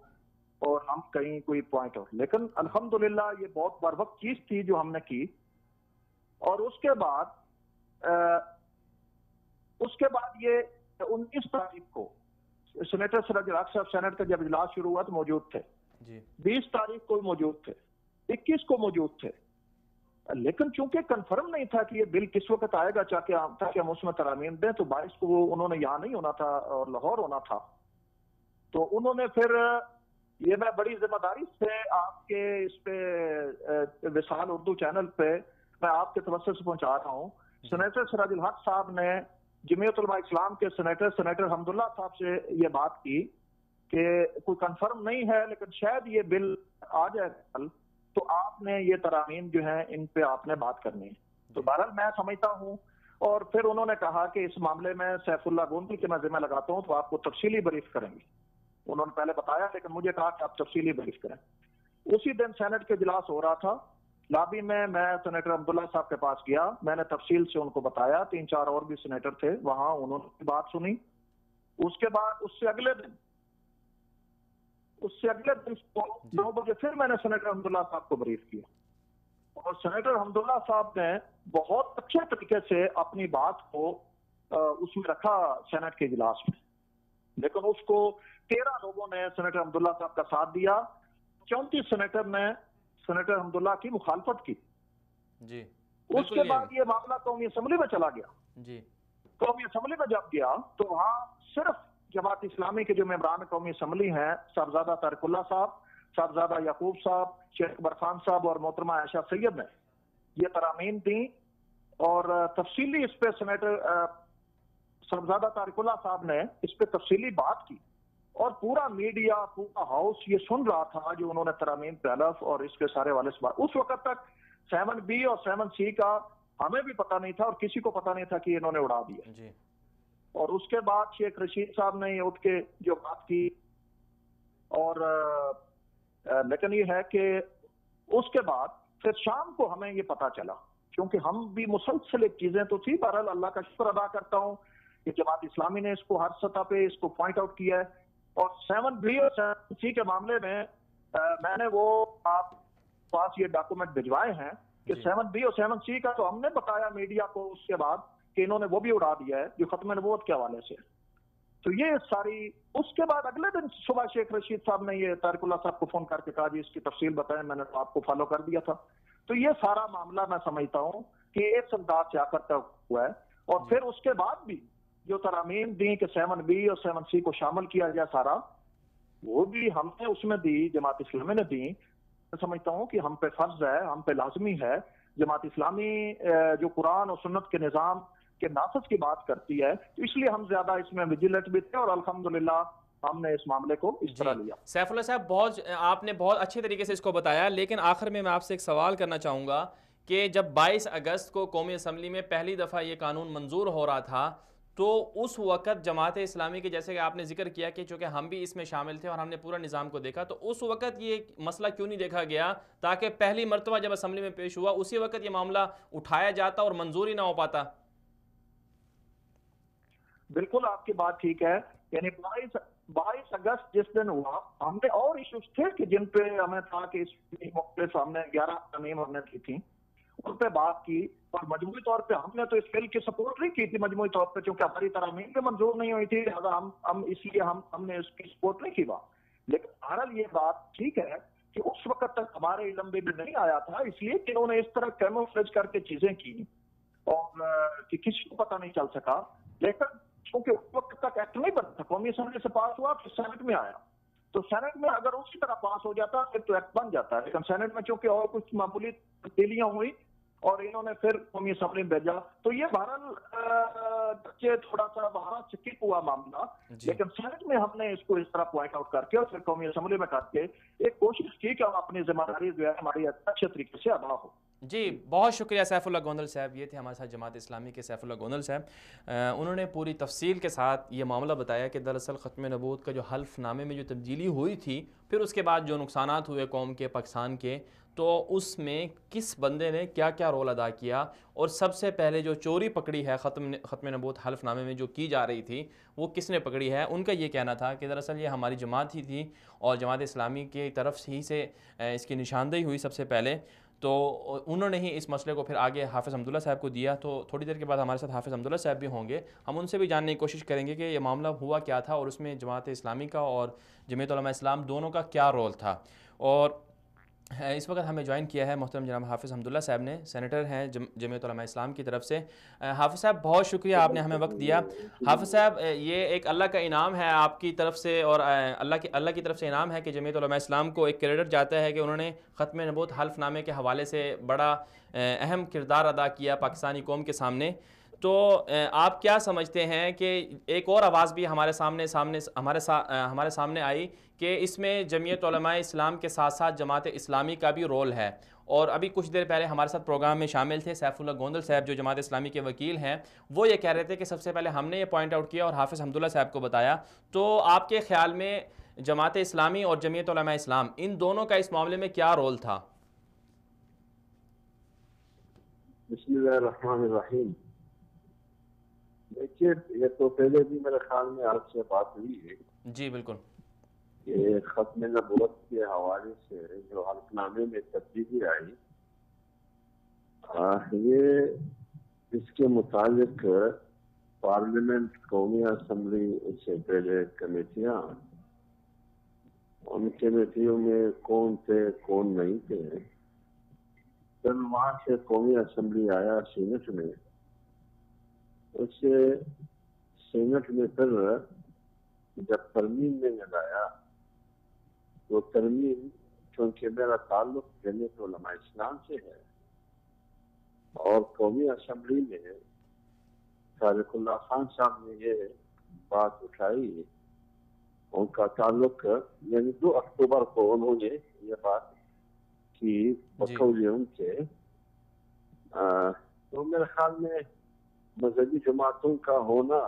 اور ہم کہیں کوئی پوائنٹ ہو، لیکن الحمدللہ یہ بہت بر وقت چیز تھی جو ہم نے کی. اور اس کے بعد یہ 19 تاریخ کو سینیٹر سراج الحق صاحب سینٹ کا جب اجلاس شروع ہوا تو موجود تھے جی. 20 تاریخ کو موجود تھے، 21 کو موجود تھے، لیکن چونکہ کنفرم نہیں تھا کہ یہ بل کس وقت آئے گا تاکہ ہم اس میں ترامیم دیں، تو 22 کو انہوں نے یہاں نہیں ہونا تھا اور لاہور ہونا تھا، تو انہوں نے پھر یہ میں بڑی ذمہ داری سے آپ کے اس پہ وصال اردو چینل پہ میں آپ کے توسط سے پہنچا رہا ہوں. سینیٹر سراج الحق صاحب نے جمعیت علماء اسلام کے سینیٹر حمداللہ صاحب سے یہ بات کی کہ کوئی کنفرم نہیں ہے لیکن شاید یہ بل آ جائے کل، تو آپ نے یہ ترامیم جو ہیں ان پہ آپ نے بات کرنی ہے. تو بہرحال میں سمجھتا ہوں، اور پھر انہوں نے کہا کہ اس معاملے میں سیف اللہ گوندی کے میں ذمہ لگاتا ہوں تو آپ کو تفصیلی بریف کریں گے. انہوں نے پہلے بتایا لیکن مجھے کہا کہ آپ تفصیلی بریف کریں. اسی دن سینٹ کے اجلاس ہو رہا تھا، لابی میں سینیٹر عبداللہ صاحب کے پاس گیا، میں نے تفصیل سے ان کو بتایا، 3-4 اور بھی سینیٹر تھے وہاں، انہوں نے بات سنی. اس کے بعد اس سے اگلے دن 9 بجے پھر میں نے سینیٹر حمداللہ صاحب کو بریف کیا اور سینیٹر حمداللہ صاحب نے بہت اچھے طریقے سے اپنی بات کو اس میں رکھا سینٹ کے اجلاس میں، لیکن اس کو 13 لوگوں نے سینیٹر حمداللہ صاحب کا ساتھ دیا، 34 سینیٹر نے سینیٹر حمداللہ کی مخالفت کی جی. اس کے بعد یہ معاملہ قومی اسمبلی میں چلا گیا جی. قومی اسمبلی میں جب گیا تو وہاں صرف جماعت اسلامی کے جو ممبران قومی اسمبلی ہیں، صاحبزادہ طارق اللہ صاحب، صاحبزادہ یعقوب صاحب، شیخ اکبر خان صاحب اور محترمہ عائشہ سید نے یہ ترامیم دیں اور تفصیلی اس پہ سینیٹر صاحبزادہ طارق اللہ صاحب نے اس پہ تفصیلی بات کی اور پورا میڈیا، پورا ہاؤس یہ سن رہا تھا جو انہوں نے ترامیم پہ حلف اور اس کے سارے والے سے بات. اس وقت تک 7B اور 7C کا ہمیں بھی پتہ نہیں تھا اور کسی کو پتہ نہیں تھا کہ انہوں نے اڑا دیا جی. اور اس کے بعد شیخ رشید صاحب نے یہ اٹھ کے جو بات کی اور لیکن یہ ہے کہ اس کے بعد پھر شام کو ہمیں یہ پتہ چلا، کیونکہ ہم بھی مسلسل ایک چیزیں تو تھی. بہرحال اللہ کا شکر ادا کرتا ہوں کہ جماعت اسلامی نے اس کو ہر سطح پہ اس کو پوائنٹ آؤٹ کیا ہے اور 7B اور 7C کے معاملے میں میں نے وہ آپ پاس یہ ڈاکومنٹ بھجوائے ہیں کہ 7B اور 7C کا تو ہم نے بتایا میڈیا کو اس کے بعد کہ انہوں نے وہ بھی اڑا دیا ہے جو ختم نبوت کے حوالے سے. تو یہ ساری اس کے بعد اگلے دن صبح شیخ رشید صاحب نے یہ طارق اللہ صاحب کو فون کر کے کہا جی اس کی تفصیل بتائیں, میں نے تو آپ کو فالو کر دیا تھا. تو یہ سارا معاملہ میں سمجھتا ہوں کہ ایک انداز سے آ کرتا ہوا ہے. اور پھر اس کے بعد بھی جو ترامیم دی کہ 7B اور 7C کو شامل کیا گیا سارا, وہ بھی ہم نے اس میں دی, جماعت اسلامی نے دی. میں سمجھتا ہوں کہ ہم پہ فرض ہے, ہم پہ لازمی ہے. جماعت اسلامی جو قرآن اور سنت کے نظام کے نافذ کی بات کرتی ہے, تو اس لیے ہم زیادہ اس میں ویجیلنٹ بھی تھے, اور الحمدللہ ہم نے اس معاملے کو اس طرح لیا. سیف اللہ صاحب, آپ نے بہت اچھے طریقے سے اس کو بتایا, لیکن آخر میں آپ سے ایک سوال کرنا چاہوں گا کہ جب 22 اگست کو قومی اسمبلی میں پہلی دفعہ یہ قانون منظور ہو رہا تھا, تو اس وقت جماعت اسلامی کے, جیسے کہ آپ نے ذکر کیا کہ چونکہ ہم بھی اس میں شامل تھے اور ہم نے پورا نظام کو دیکھا, تو اس وقت یہ مسئلہ کیوں نہیں دیکھا گیا تاکہ پہلی مرتبہ جب اسمبلی میں پیش ہوا اسی وقت یہ معاملہ اٹھایا جاتا اور منظوری نہ ہو پاتا؟ بالکل آپ کی بات ٹھیک ہے. یعنی 22 اگست جس دن ہوا, ہم نے اور ایشوز تھے کہ جن پہ ہمیں تھا کہ اس مختلف ہم نے 11 ترمیم ہم نے کی تھی, ان پہ بات کی. اور مجموعی طور پہ ہم نے تو اس بل کی سپورٹ نہیں کی تھی مجموعی طور پہ, چونکہ ہماری ترامیم پہ منظور نہیں ہوئی تھی, لہٰذا ہم اس لیے ہم نے اس کی سپورٹ نہیں کی. لیکن بہرحال یہ بات ٹھیک ہے کہ اس وقت تک ہمارے علم میں بھی نہیں آیا تھا, اس لیے کہ انہوں نے اس طرح کیموفلیج کر کے چیزیں کی اور کہ کسی کو پتہ نہیں چل سکا. لیکن چونکہ اس وقت تک ایکٹ نہیں بنا تھا, قومی اسمبلی سے پاس ہوا پھر سینٹ میں آیا, تو سینٹ میں اگر اسی طرح پاس ہو جاتا پھر تو ایکٹ بن جاتا ہے. لیکن سینٹ میں چونکہ اور کچھ معمولی تبدیلیاں ہوئی اور انہوں نے پھر قومی اسمبلی میں بھیجا, تو یہ بہرحال بچے تھوڑا سا وہاں سکپ ہوا معاملہ. لیکن سینٹ میں ہم نے اس کو اس طرح پوائنٹ آؤٹ کر کے اور پھر قومی اسمبلی میں کر کے ایک کوشش کی کہ ہم اپنی ذمہ داری جو ہے ہماری اچھے طریقے سے ادا ہو. جی بہت شکریہ سیف اللہ گوندل صاحب. یہ تھے ہمارے ساتھ جماعت اسلامی کے سیف اللہ گوندل صاحب. انہوں نے پوری تفصیل کے ساتھ یہ معاملہ بتایا کہ دراصل ختم نبوت کا جو حلف نامے میں جو تبدیلی ہوئی تھی, پھر اس کے بعد جو نقصانات ہوئے قوم کے, پاکستان کے, تو اس میں کس بندے نے کیا کیا رول ادا کیا, اور سب سے پہلے جو چوری پکڑی ہے ختم نبوت حلف نامے میں جو کی جا رہی تھی وہ کس نے پکڑی ہے. ان کا یہ کہنا تھا کہ دراصل یہ ہماری جماعت ہی تھی اور جماعت اسلامی کی طرف ہی سے اس کی نشاندہی ہوئی سب سے پہلے. تو انہوں نے ہی اس مسئلے کو پھر آگے حافظ حمداللہ صاحب کو دیا. تو تھوڑی دیر کے بعد ہمارے ساتھ حافظ حمداللہ صاحب بھی ہوں گے, ہم ان سے بھی جاننے کی کوشش کریں گے کہ یہ معاملہ ہوا کیا تھا اور اس میں جماعت اسلامی کا اور جمعیت علماء اسلام دونوں کا کیا رول تھا. اور اس وقت ہمیں جوائن کیا ہے محترم جناب حافظ حمداللہ صاحب نے, سینیٹر ہیں جمعیت علماء اسلام کی طرف سے. حافظ صاحب بہت شکریہ, آپ نے ہمیں وقت دیا. حافظ صاحب, یہ ایک اللہ کا انعام ہے آپ کی طرف سے, اور اللہ کی طرف سے انعام ہے کہ جمعیت علماء اسلام کو ایک کریڈٹ جاتا ہے کہ انہوں نے ختم نبوت حلف نامے کے حوالے سے بڑا اہم کردار ادا کیا پاکستانی قوم کے سامنے. تو آپ کیا سمجھتے ہیں کہ ایک اور آواز بھی ہمارے سامنے آئی کہ اس میں جمعیت علماء اسلام کے ساتھ ساتھ جماعت اسلامی کا بھی رول ہے, اور ابھی کچھ دیر پہلے ہمارے ساتھ پروگرام میں شامل تھے سیف اللہ گوندل صاحب جو جماعت اسلامی کے وکیل ہیں, وہ یہ کہہ رہے تھے کہ سب سے پہلے ہم نے یہ پوائنٹ آؤٹ کیا اور حافظ حمداللہ صاحب کو بتایا. تو آپ کے خیال میں جماعت اسلامی اور جمعیت علماء اسلام ان دونوں کا اس معاملے میں کیا رول تھا؟ بسم اللہ الرحمن الرحیم. دیکھیے, یہ تو پہلے بھی میرے خیال میں آپ سے بات ہوئی ہے. جی بالکل. کہ ختم نبوت کے حوالے سے جو حلف نامے میں تبدیلی آئی, یہ اس کے متعلق پارلیمنٹ, قومی اسمبلی سے پہلے کمیٹیاں, ان کمیٹیوں میں کون تھے کون نہیں تھے, پھر وہاں سے قومی اسمبلی آیا سینٹ میں, اس سے سینٹ میں پھر جب ترمیم میں لگایا تو ترمیم, چونکہ میرا تعلق جمعیت علماء اسلام سے ہے اور قومی اسمبلی میں طارق اللہ خان صاحب نے یہ بات اٹھائی, ان کا تعلق یعنی 2 اکتوبر کو انہوں نے یہ بات کی بقول ان کے, تو میرے خیال میں مذہبی جماعتوں کا ہونا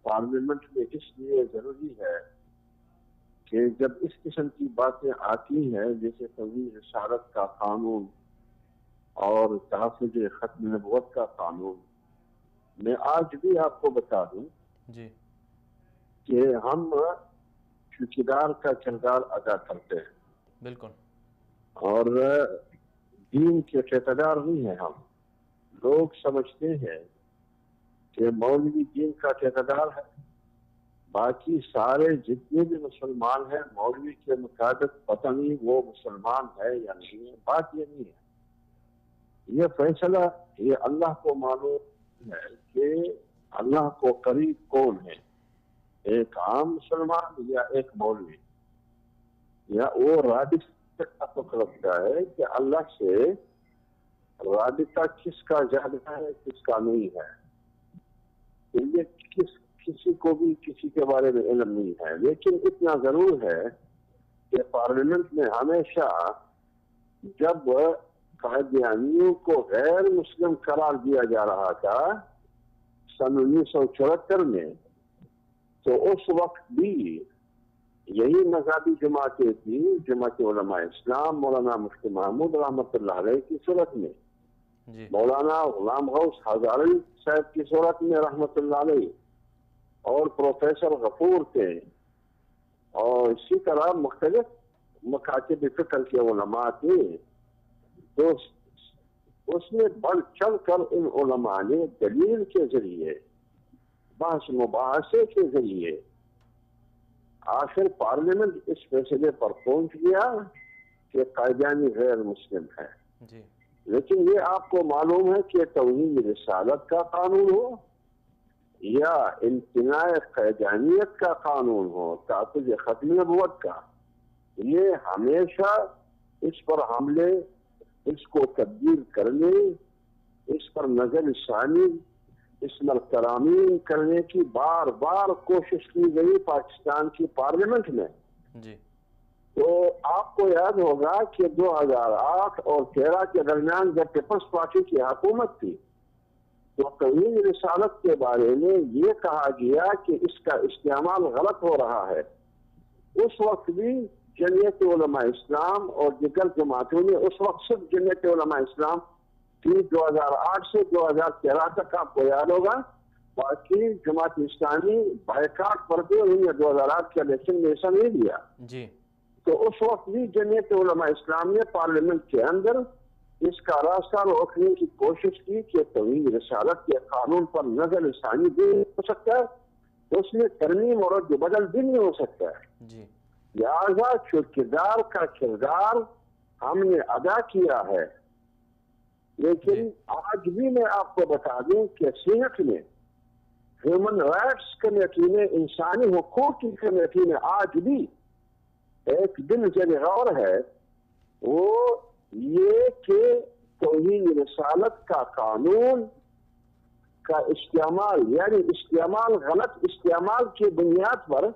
پارلیمنٹ میں اس لیے ضروری ہے کہ جب اس قسم کی باتیں آتی ہیں جیسے توحید رسالت کا قانون اور تحفظ ختم نبوت کا قانون, میں آج بھی آپ کو بتا دوں کہ ہم ٹھیکیدار کا کردار ادا کرتے ہیں. بالکل. اور دین کے ٹھیکیدار نہیں ہیں ہم. لوگ سمجھتے ہیں کہ مولوی دین کا ٹھیکیدار ہے, باقی سارے جتنے بھی مسلمان ہیں مولوی کے مطابق پتہ نہیں وہ مسلمان ہے یا نہیں ہے، بات یہ نہیں ہے، یہ فیصلہ یہ اللہ کو معلوم ہے کہ اللہ کو قریب کون ہے، ایک عام مسلمان یا ایک مولوی، یا وہ رابطہ رکھتا ہے کہ اللہ سے رابطہ کس کا زیادہ ہے کس کا نہیں ہے، یہ کسی کو بھی کسی کے بارے میں علم نہیں ہے، لیکن اتنا ضرور ہے کہ پارلیمنٹ میں ہمیشہ جب قادیانیوں کو غیر مسلم قرار دیا جا رہا تھا سن 1974 میں، تو اس وقت بھی یہی مذہبی جماعتیں تھیں، جماعت علماء اسلام مولانا مفتی محمود رحمۃ اللہ علیہ کی صورت میں، مولانا غلام غوث ہزاری صاحب کی صورت میں رحمۃ اللہ علیہ، اور پروفیسر غفور تھے، اور اسی طرح مختلف مکاتب فکر کے علماء تھے، تو اس میں بڑھ چڑھ کر ان علماء نے دلیل کے ذریعے بحث مباحثے کے ذریعے آخر پارلیمنٹ اس فیصلے پر پہنچ گیا کہ قادیانی غیر مسلم ہے، لیکن یہ آپ کو معلوم ہے کہ توہین رسالت کا قانون ہو یا امتناع قادیانیت کا قانون ہو، تحفظ ختم نبوت کا، یہ ہمیشہ اس پر حملے، اس کو تبدیل کرنے، اس پر نظر ثانی، اس پر ترامیم کرنے کی بار بار کوشش کی گئی پاکستان کی پارلیمنٹ میں۔ تو آپ کو یاد ہوگا کہ 2008 اور 2013 کے درمیان جب پیپلز پارٹی کی حکومت تھی تو توہین رسالت کے بارے میں یہ کہا گیا کہ اس کا استعمال غلط ہو رہا ہے، اس وقت بھی جمعیت علماء اسلام اور دیگر جماعتوں نے، اس وقت صرف جمعیت علماء اسلام کی 2008 سے 2013 تک آپ کو یاد ہوگا، باقی جماعت اسلامی بائیکاٹ پر بھی انہوں نے 2008 کے الیکشن میں حصہ نہیں دیا، تو اس وقت بھی جمعیت علماء اسلام نے پارلیمنٹ کے اندر اس کا راستہ روکنے کی کوشش کی کہ توہین رسالت کے قانون پر نظر ثانی بھی ہو سکتا ہے، اس میں ترمیم اور رد و بدل بھی نہیں ہو سکتا ہے، لہذا ٹھیکیدار کا کردار ہم نے ادا کیا ہے، لیکن آج بھی میں آپ کو بتا دوں کہ سینٹ میں ہیومن رائٹس کمیٹی نے، انسانی حقوق کی کمیٹی نے آج بھی ایک دن جگہ غور ہے وہ یہ کہ توہین رسالت کا قانون کا استعمال، یعنی استعمال، غلط استعمال کی بنیاد پر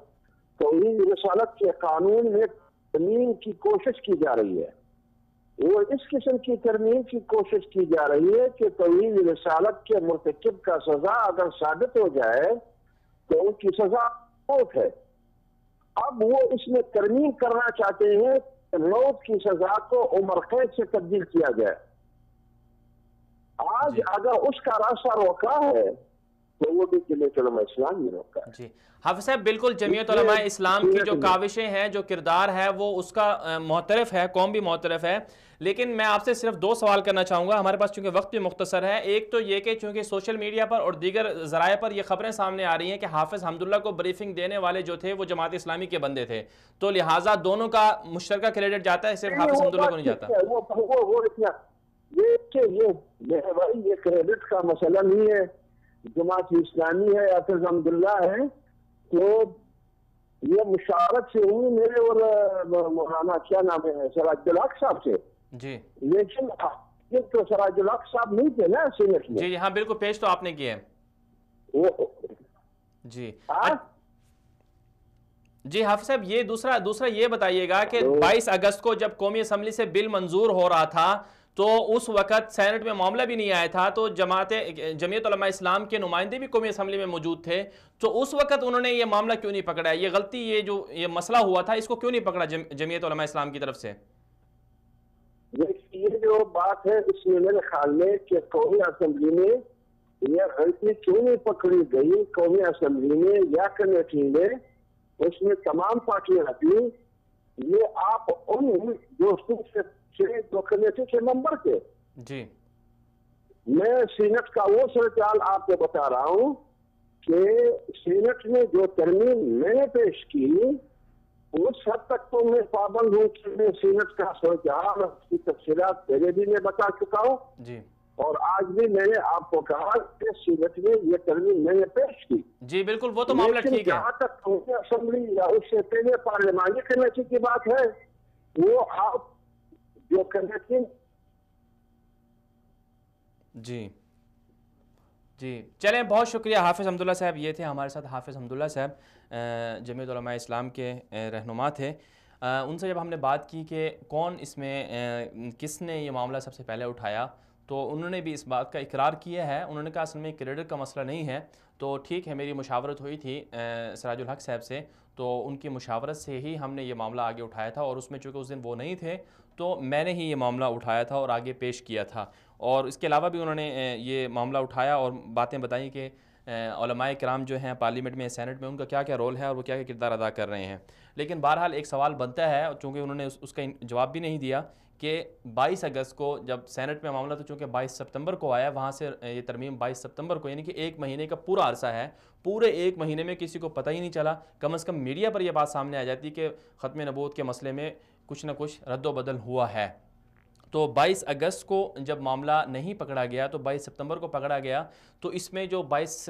توہین رسالت کے قانون میں ترمیم کی کوشش کی جا رہی ہے، وہ اس قسم کی ترمیم کی کوشش کی جا رہی ہے کہ توہین رسالت کے مرتکب کا سزا اگر ثابت ہو جائے تو ان کی سزا موت ہے، اب وہ اس میں ترمیم کرنا چاہتے ہیں کہ موت کی سزا کو عمر قید سے تبدیل کیا جائے، آج اگر اس کا راستہ روکا ہے تو وہ بھی جمعیت علماء اسلام نے روکا ہے۔ جی حافظ صاحب، بالکل جمعیت علماء اسلام کی جو کاوشیں ہیں، جو کردار ہے، وہ اس کا معترف ہے، قوم بھی معترف ہے، لیکن میں آپ سے صرف 2 سوال کرنا چاہوں گا، ہمارے پاس چونکہ وقت بھی مختصر ہے۔ ایک تو یہ کہ چونکہ سوشل میڈیا پر اور دیگر ذرائع پر یہ خبریں سامنے آ رہی ہیں کہ حافظ حمداللہ کو بریفنگ دینے والے جو تھے وہ جماعت اسلامی کے بندے تھے، تو لہٰذا دونوں کا مشترکہ کریڈٹ جاتا ہے، صرف حافظ حمداللہ کو نہیں جاتا۔ یہ کریڈٹ کا مسئلہ نہیں ہے، جماعت اسلامی ہے، حافظ حمداللہ ہے، تو یہ مشاورت سے ہوئی میرے اور مولانا کیا نام ہے سراج الحق صاحب سے، جی، لیکن تو سراج الحق صاحب نہیں تھے نا سینٹ میں۔ جی ہاں بالکل، پیش تو آپ نے کیا ہے۔ جی جی حافظ صاحب، یہ دوسرا یہ بتائیے گا کہ 22 اگست کو جب قومی اسمبلی سے بل منظور ہو رہا تھا تو اس وقت سینٹ میں معاملہ بھی نہیں آیا تھا، تو جمعیت علماء اسلام کے نمائندے بھی قومی اسمبلی میں موجود تھے، تو اس وقت انہوں نے یہ معاملہ کیوں نہیں پکڑا؟ یہ غلطی، یہ مسئلہ ہوا تھا، اس کو کیوں نہیں پکڑا جمعیت علماء اسلام کی طرف سے؟ یہ جو بات ہے اس میں میرے خیال میں کہ قومی اسمبلی میں یہ غلطی کیوں نہیں پکڑی گئی، قومی اسمبلی میں یا کمیٹی میں، اس میں تمام پارٹیاں تھیں، یہ آپ ان دوستوں سے دو کمیٹی کے ممبر تھے۔ جی میں سینٹ کا وہ صورتحال آپ کو بتا رہا ہوں کہ سینٹ نے جو ترمیم میں نے پیش کی اس حد تک تو میں پابند ہوں کہ میں سینٹ کا صورتحال اس کی تفصیلات پہلے بھی میں بتا چکا ہوں جی، اور آج بھی میں نے آپ کو کہا کہ سینٹ نے یہ ترمیم میں نے پیش کی. جی بالکل، وہ تو معاملہ ٹھیک ہے. جہاں تک اسمبلی یا اس سے پہلے پارلیمانی کمیٹی کی بات ہے وہ آپ جو کمیٹی. جی جی چلیں، بہت شکریہ حافظ حمداللہ صاحب. یہ تھے ہمارے ساتھ حافظ حمداللہ صاحب، جمعیت علماء اسلام کے رہنما تھے. ان سے جب ہم نے بات کی کہ کون اس میں کس نے یہ معاملہ سب سے پہلے اٹھایا تو انہوں نے بھی اس بات کا اقرار کیا ہے. انہوں نے کہا اصل میں کریڈر کا مسئلہ نہیں ہے. تو ٹھیک ہے، میری مشاورت ہوئی تھی سراج الحق صاحب سے، تو ان کی مشاورت سے ہی ہم نے یہ معاملہ آگے اٹھایا تھا، اور اس میں چونکہ اس دن وہ نہیں تھے تو میں نے ہی یہ معاملہ اٹھایا تھا اور آگے پیش کیا تھا. اور اس کے علاوہ بھی انہوں نے یہ معاملہ اٹھایا اور باتیں بتائیں کہ علماء کرام جو ہیں پارلیمنٹ میں، سینٹ میں، ان کا کیا کیا رول ہے اور وہ کیا کیا کردار ادا کر رہے ہیں. لیکن بہرحال ایک سوال بنتا ہے، چونکہ انہوں نے اس کا جواب بھی نہیں دیا، کہ 22 اگست کو جب سینٹ میں معاملہ، تو چونکہ 22 ستمبر کو آیا، وہاں سے یہ ترمیم 22 ستمبر کو، یعنی کہ ایک مہینے کا پورا عرصہ ہے. پورے ایک مہینے میں کسی کو پتہ ہی نہیں چلا. کم از کم میڈیا پر یہ بات سامنے آ جاتی کہ ختم نبوت کے مسئلے میں کچھ نہ کچھ رد و بدل ہوا ہے. تو 22 اگست کو جب معاملہ نہیں پکڑا گیا تو 22 ستمبر کو پکڑا گیا. تو اس میں جو 22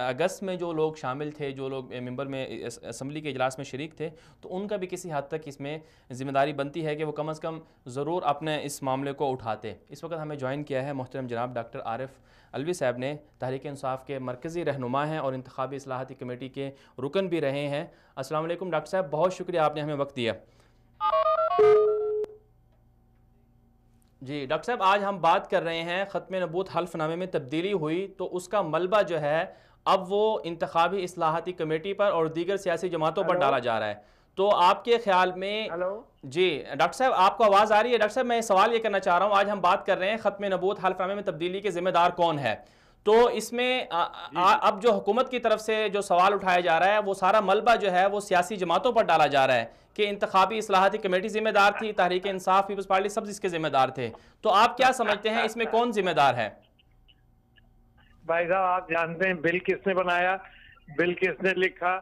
اگست میں جو لوگ شامل تھے، جو لوگ ممبر میں اسمبلی کے اجلاس میں شریک تھے، تو ان کا بھی کسی حد تک اس میں ذمہ داری بنتی ہے کہ وہ کم از کم ضرور اپنے اس معاملے کو اٹھاتے. اس وقت ہمیں جوائن کیا ہے محترم جناب ڈاکٹر عارف علوی صاحب نے، تحریک انصاف کے مرکزی رہنما ہیں اور انتخابی اصلاحاتی کمیٹی کے رکن بھی رہے ہیں. السلام علیکم ڈاکٹر صاحب، بہت شکریہ آپ نے ہمیں وقت دیا. جی ڈاکٹر صاحب، آج ہم بات کر رہے ہیں ختم نبوت حلف نامے میں تبدیلی ہوئی تو اس کا ملبہ جو ہے اب وہ انتخابی اصلاحاتی کمیٹی پر اور دیگر سیاسی جماعتوں پر ڈالا جا رہا ہے. تو آپ کے خیال میں جی ڈاکٹر صاحب آپ کو آواز آ رہی ہے؟ ڈاکٹر صاحب میں سوال یہ کرنا چاہ رہا ہوں، آج ہم بات کر رہے ہیں ختم نبوت حلف نامے میں تبدیلی کے ذمہ دار کون ہے. تو اس میں اب جو حکومت کی طرف سے جو سوال اٹھایا جا رہا ہے وہ سارا ملبہ جو ہے وہ سیاسی جماعتوں پر ڈالا جا رہا ہے کہ انتخابی اصلاحاتی کمیٹی ذمہ دار تھی، تحریک انصاف، پیپلز پارٹی، سب اس کے ذمہ دار تھے. تو آپ کیا سمجھتے ہیں اس میں کون ذمہ دار ہے؟ بھائی صاحب آپ جانتے ہیں بل کس نے بنایا، بل کس نے لکھا،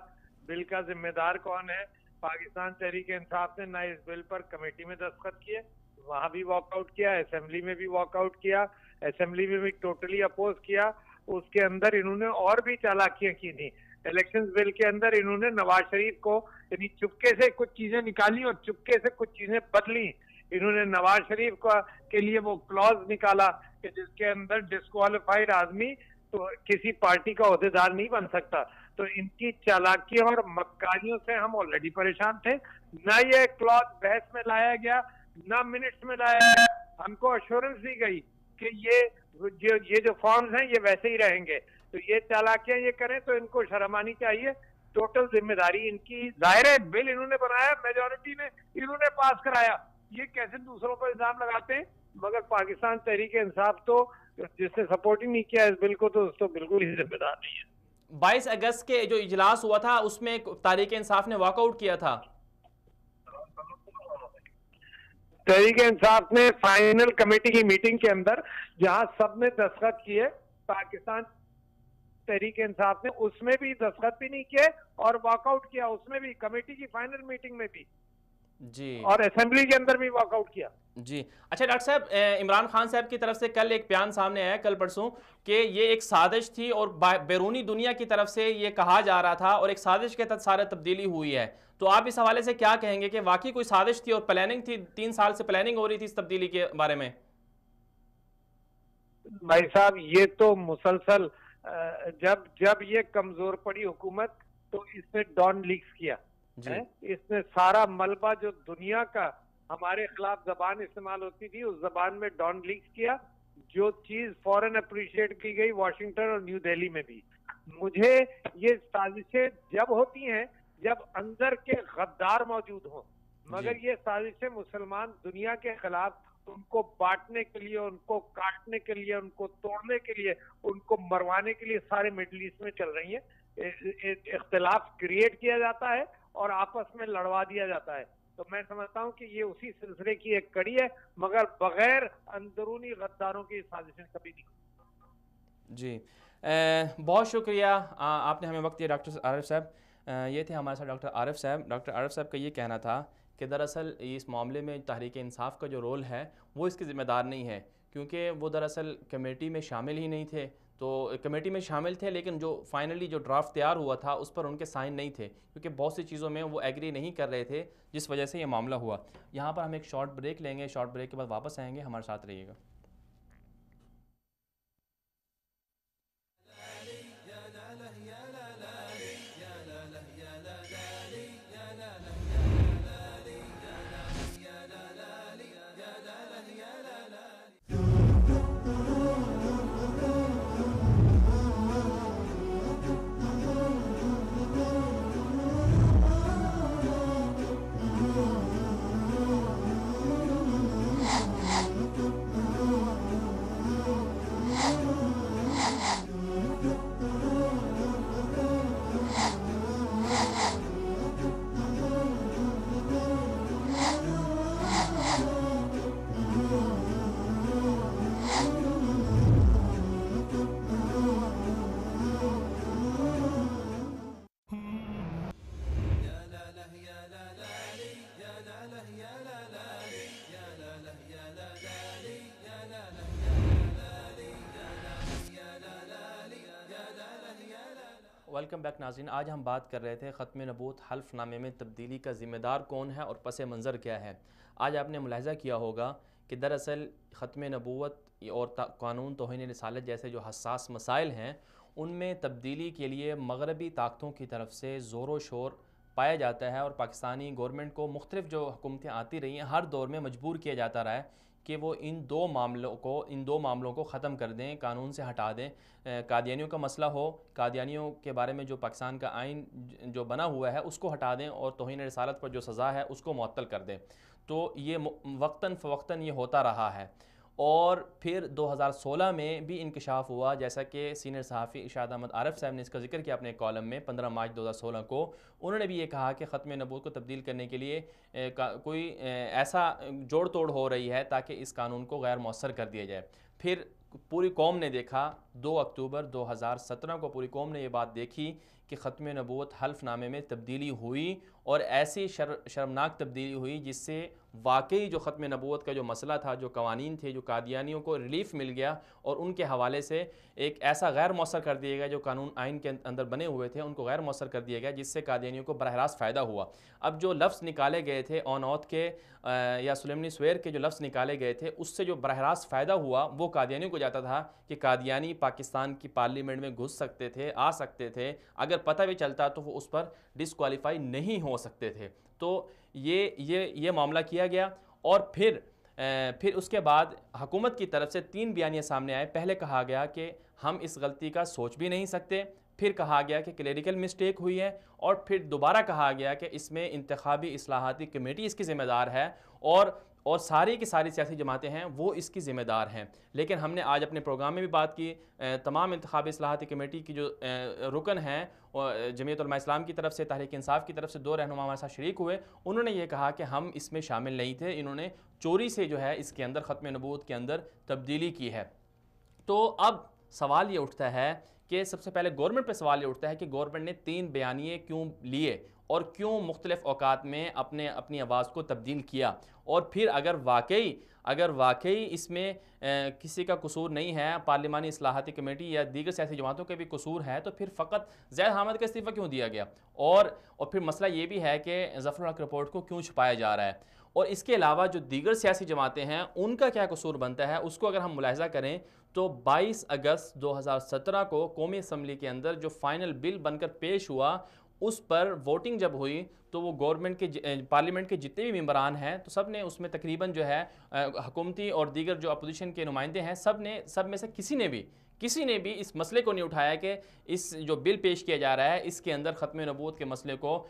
بل کا ذمہ دار کون ہے؟ پاکستان تحریک انصاف نے نہ اس بل پر کمیٹی میں دستخط کیے، وہاں بھی واک آؤٹ کیا، اسمبلی میں بھی واک آؤٹ کیا، اسمبلی میں بھی ٹوٹلی اپوز کیا. اس کے اندر انہوں نے اور بھی چالاکیاں کی تھیں. الیکشن بل کے اندر انہوں نے نواز شریف کو یعنی چپکے سے کچھ چیزیں نکالی اور چپکے سے کچھ چیزیں بدلی. انہوں نے نواز شریف کے لیے وہ کلوز نکالا کہ جس کے اندر ڈسکوالیفائڈ آدمی تو کسی پارٹی کا عہدیدار نہیں بن سکتا. تو ان کی چالاکیوں اور مکاریوں سے ہم آلریڈی پریشان تھے. نہ یہ کلوز بحث میں لایا گیا، نہ منٹس میں لایا گیا. ہم کو ایشورنس دی گئی کہ یہ جو فارمز ہیں یہ ویسے ہی رہیں گے. تو یہ چالاکیاں یہ کریں تو ان کو شرم آنی چاہیے. ٹوٹل ذمہ داری ان کی. ظاہر ہے بل انہوں نے بنایا، میجورٹی نے انہوں نے پاس کرایا، یہ کیسے دوسروں پر الزام لگاتے ہیں؟ مگر پاکستان تحریک انصاف تو جس نے سپورٹ ہی نہیں کیا اس بل کو تو اس تو بالکل ہی ذمہ دار نہیں ہے. 22 اگست کے جو اجلاس ہوا تھا اس میں تحریک انصاف نے واک آؤٹ کیا تھا. تحریک انصاف نے فائنل کمیٹی کی میٹنگ کے اندر جہاں سب نے دستخط کیے، پاکستان تحریک انصاف نے اس میں بھی دستخط بھی نہیں کیے اور واک آؤٹ کیا، اس میں بھی کمیٹی کی فائنل میٹنگ میں بھی جی، اور اسمبلی کے اندر بھی واک آؤٹ کیا. جی اچھا ڈاکٹر صاحب، عمران خان صاحب کی طرف سے کل ایک بیان سامنے آیا کل پرسوں کہ یہ ایک سازش تھی اور بیرونی دنیا کی طرف سے یہ کہا جا رہا تھا اور ایک سازش کے تحت سارا تبدیلی ہوئی ہے. تو آپ اس حوالے سے کیا کہیں گے کہ واقعی کوئی سازش تھی اور پلاننگ تھی؟ 3 سال سے پلاننگ ہو رہی تھی اس تبدیلی کے بارے میں. بھائی صاحب یہ تو مسلسل جب یہ کمزور پڑی حکومت تو اس نے ڈان لیکس کیا. اس نے سارا ملبہ جو دنیا کا ہمارے خلاف زبان استعمال ہوتی تھی اس زبان میں ڈان لیکس کیا. جو چیز فوراً اپریشیٹ کی گئی واشنگٹن اور نیو دہلی میں بھی. مجھے یہ سازشیں جب ہوتی ہیں جب اندر کے غدار موجود ہوں، مگر یہ سازشیں مسلمان دنیا کے خلاف ان کو بانٹنے کے لیے، ان کو کاٹنے کے لیے، ان کو توڑنے کے لیے، ان کو مروانے کے لیے سارے مڈل ایسٹ میں چل رہی ہیں. اختلاف کریٹ کیا جاتا ہے اور آپس میں لڑوا دیا جاتا ہے. تو میں سمجھتا ہوں کہ یہ اسی سلسلے کی ایک کڑی ہے، مگر بغیر اندرونی غداروں کی سازشیں کبھی نہیں. جی بہت شکریہ آپ نے ہمیں وقت دیا ڈاکٹر عارف صاحب. یہ تھے ہمارے ساتھ ڈاکٹر عارف صاحب. ڈاکٹر عارف صاحب کا یہ کہنا تھا کہ دراصل اس معاملے میں تحریک انصاف کا جو رول ہے وہ اس کی ذمہ دار نہیں ہے، کیونکہ وہ دراصل کمیٹی میں شامل ہی نہیں تھے. تو کمیٹی میں شامل تھے لیکن جو فائنلی جو ڈرافٹ تیار ہوا تھا اس پر ان کے سائن نہیں تھے، کیونکہ بہت سی چیزوں میں وہ ایگری نہیں کر رہے تھے، جس وجہ سے یہ معاملہ ہوا. یہاں پر ہم ایک شارٹ بریک لیں گے، شارٹ بریک کے بعد واپس آئیں گے. ہمارے ساتھ رہیے گا. ویلکم بیک ناظرین. آج ہم بات کر رہے تھے ختم نبوت حلف نامے میں تبدیلی کا ذمہ دار کون ہے اور پس منظر کیا ہے. آج آپ نے ملاحظہ کیا ہوگا کہ دراصل ختم نبوت اور قانون توہین رسالت جیسے جو حساس مسائل ہیں ان میں تبدیلی کے لیے مغربی طاقتوں کی طرف سے زور و شور پایا جاتا ہے، اور پاکستانی گورنمنٹ کو مختلف جو حکومتیں آتی رہی ہیں ہر دور میں مجبور کیا جاتا رہا ہے کہ وہ ان دو معاملوں کو ختم کر دیں، قانون سے ہٹا دیں. قادیانیوں کا مسئلہ ہو، قادیانیوں کے بارے میں جو پاکستان کا آئین جو بنا ہوا ہے اس کو ہٹا دیں، اور توہین رسالت پر جو سزا ہے اس کو معطل کر دیں. تو یہ وقتاً فوقتاً یہ ہوتا رہا ہے. اور پھر 2016 میں بھی انکشاف ہوا، جیسا کہ سینئر صحافی ارشاد احمد عارف صاحب نے اس کا ذکر کیا اپنے کالم میں 15 مارچ 2016 کو. انہوں نے بھی یہ کہا کہ ختم نبوت کو تبدیل کرنے کے لیے کوئی ایسا جوڑ توڑ ہو رہی ہے تاکہ اس قانون کو غیر مؤثر کر دیا جائے. پھر پوری قوم نے دیکھا 2 اکتوبر 2017 کو پوری قوم نے یہ بات دیکھی کہ ختم نبوت حلف نامے میں تبدیلی ہوئی، اور ایسی شرمناک تبدیلی ہوئی جس سے واقعی جو ختم نبوت کا جو مسئلہ تھا، جو قوانین تھے، جو قادیانیوں کو ریلیف مل گیا، اور ان کے حوالے سے ایک ایسا غیر مؤثر کر دیا گیا جو قانون آئین کے اندر بنے ہوئے تھے ان کو غیر مؤثر کر دیا گیا، جس سے قادیانیوں کو براہ راست فائدہ ہوا. اب جو لفظ نکالے گئے تھے اون اوتھ کے یا سلیمانی سویر کے جو لفظ نکالے گئے تھے، اس سے جو براہ راست فائدہ ہوا وہ قادیانیوں کو جاتا تھا کہ قادیانی پاکستان کی پارلیمنٹ میں گھس سکتے تھے، آ سکتے تھے، اگر پتہ بھی چلتا تو وہ اس پر ڈسکوالیفائی نہیں ہو سکتے تھے. تو یہ معاملہ کیا گیا. اور پھر اس کے بعد حکومت کی طرف سے 3 بیانیے سامنے آئے. پہلے کہا گیا کہ ہم اس غلطی کا سوچ بھی نہیں سکتے، پھر کہا گیا کہ کلیریکل مسٹیک ہوئی ہے، اور پھر دوبارہ کہا گیا کہ اس میں انتخابی اصلاحاتی کمیٹی اس کی ذمہ دار ہے، اور ساری کی ساری سیاسی جماعتیں ہیں وہ اس کی ذمہ دار ہیں. لیکن ہم نے آج اپنے پروگرام میں بھی بات کی، تمام انتخابی اصلاحاتی کمیٹی کی جو رکن ہیں جمعیت علماء اسلام کی طرف سے، تحریک انصاف کی طرف سے 2 رہنما ہمارے ساتھ شریک ہوئے، انہوں نے یہ کہا کہ ہم اس میں شامل نہیں تھے، انہوں نے چوری سے جو ہے اس کے اندر ختم نبوت کے اندر تبدیلی کی ہے. تو اب سوال یہ اٹھتا ہے کہ سب سے پہلے گورنمنٹ پہ سوال یہ اٹھتا ہے کہ گورنمنٹ نے 3 بیانیے کیوں لیے اور کیوں مختلف اوقات میں اپنی آواز کو تبدیل کیا. اور پھر اگر واقعی اس میں کسی کا قصور نہیں ہے، پارلیمانی اصلاحاتی کمیٹی یا دیگر سیاسی جماعتوں کے بھی قصور ہے، تو پھر فقط زید حامد کا استعفیٰ کیوں دیا گیا؟ اور پھر مسئلہ یہ بھی ہے کہ ظفر الحق رپورٹ کو کیوں چھپایا جا رہا ہے؟ اور اس کے علاوہ جو دیگر سیاسی جماعتیں ہیں ان کا کیا قصور بنتا ہے؟ اس کو اگر ہم ملاحظہ کریں تو 22 اگست 2017 کو قومی اسمبلی کے اندر جو فائنل بل بن کر پیش ہوا، اس پر ووٹنگ جب ہوئی تو وہ گورنمنٹ کے پارلیمنٹ کے جتنے بھی ممبران ہیں تو سب نے اس میں تقریباً جو ہے حکومتی اور دیگر جو اپوزیشن کے نمائندے ہیں سب میں سے کسی نے بھی اس مسئلے کو نہیں اٹھایا کہ اس جو بل پیش کیا جا رہا ہے اس کے اندر ختم نبوت کے مسئلے کو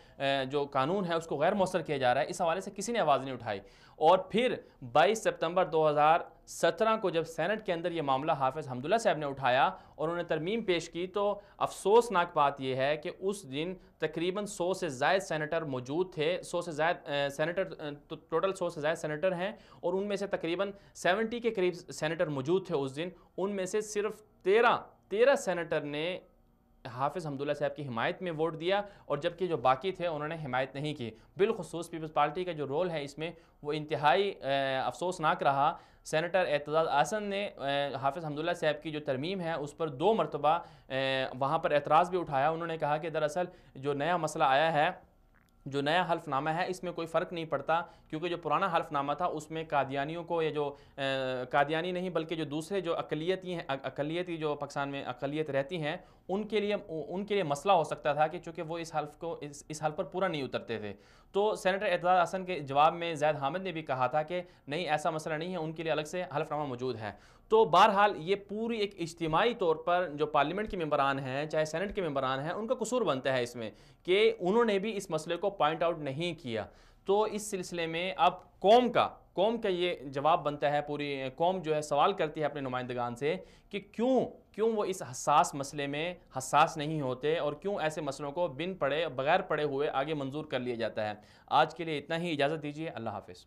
جو قانون ہے اس کو غیر مؤثر کیا جا رہا ہے، اس حوالے سے کسی نے آواز نہیں اٹھائی. اور پھر 22 سپتمبر 2017 کو جب سینٹ کے اندر یہ معاملہ حافظ حمداللہ صاحب نے اٹھایا اور انہوں نے ترمیم پیش کی، تو افسوسناک بات یہ ہے کہ اس دن تقریباً 100 سے زائد سینیٹر موجود تھے، 100 سے زائد سینیٹر، ٹوٹل 100 سے زائد سینیٹر ہیں، اور ان میں سے تقریباً 70 کے قریب سینیٹر موجود تھے اس دن. ان میں سے صرف 13 سینیٹر نے حافظ حمداللہ صاحب کی حمایت میں ووٹ دیا، اور جبکہ جو باقی تھے انہوں نے حمایت نہیں کی۔ بالخصوص پیپلز پارٹی کا جو رول ہے اس میں وہ انتہائی افسوسناک رہا۔ سینیٹر اعتزاز احسن نے حافظ حمداللہ صاحب کی جو ترمیم ہے اس پر 2 مرتبہ وہاں پر اعتراض بھی اٹھایا۔ انہوں نے کہا کہ دراصل جو نیا مسئلہ آیا ہے، جو نیا حلف نامہ ہے، اس میں کوئی فرق نہیں پڑتا، کیونکہ جو پرانا حلف نامہ تھا اس میں قادیانیوں کو، یا جو قادیانی نہیں بلکہ جو دوسرے جو اقلیتی جو پاکستان میں اقلیت رہتی ہیں ان کے لیے مسئلہ ہو سکتا تھا، کہ چونکہ وہ اس حلف پر پورا نہیں اترتے تھے۔ تو سینیٹر اعتزاز احسن کے جواب میں زید حامد نے بھی کہا تھا کہ نہیں، ایسا مسئلہ نہیں ہے، ان کے لیے الگ سے حلف نامہ موجود ہے۔ تو بہرحال یہ پوری ایک اجتماعی طور پر جو پارلیمنٹ کے ممبران ہیں، چاہے سینٹ کے ممبران ہیں، ان کا قصور بنتا ہے اس میں کہ انہوں نے بھی اس مسئلے کو پوائنٹ آؤٹ نہیں کیا۔ تو اس سلسلے میں اب قوم کا یہ جواب بنتا ہے، پوری قوم جو ہے سوال کرتی ہے اپنے نمائندگان سے کہ کیوں وہ اس حساس مسئلے میں حساس نہیں ہوتے، اور کیوں ایسے مسئلوں کو بغیر پڑھے ہوئے آگے منظور کر لیا جاتا ہے۔ آج کے لیے اتنا ہی، اجازت دیجیے، اللہ حافظ۔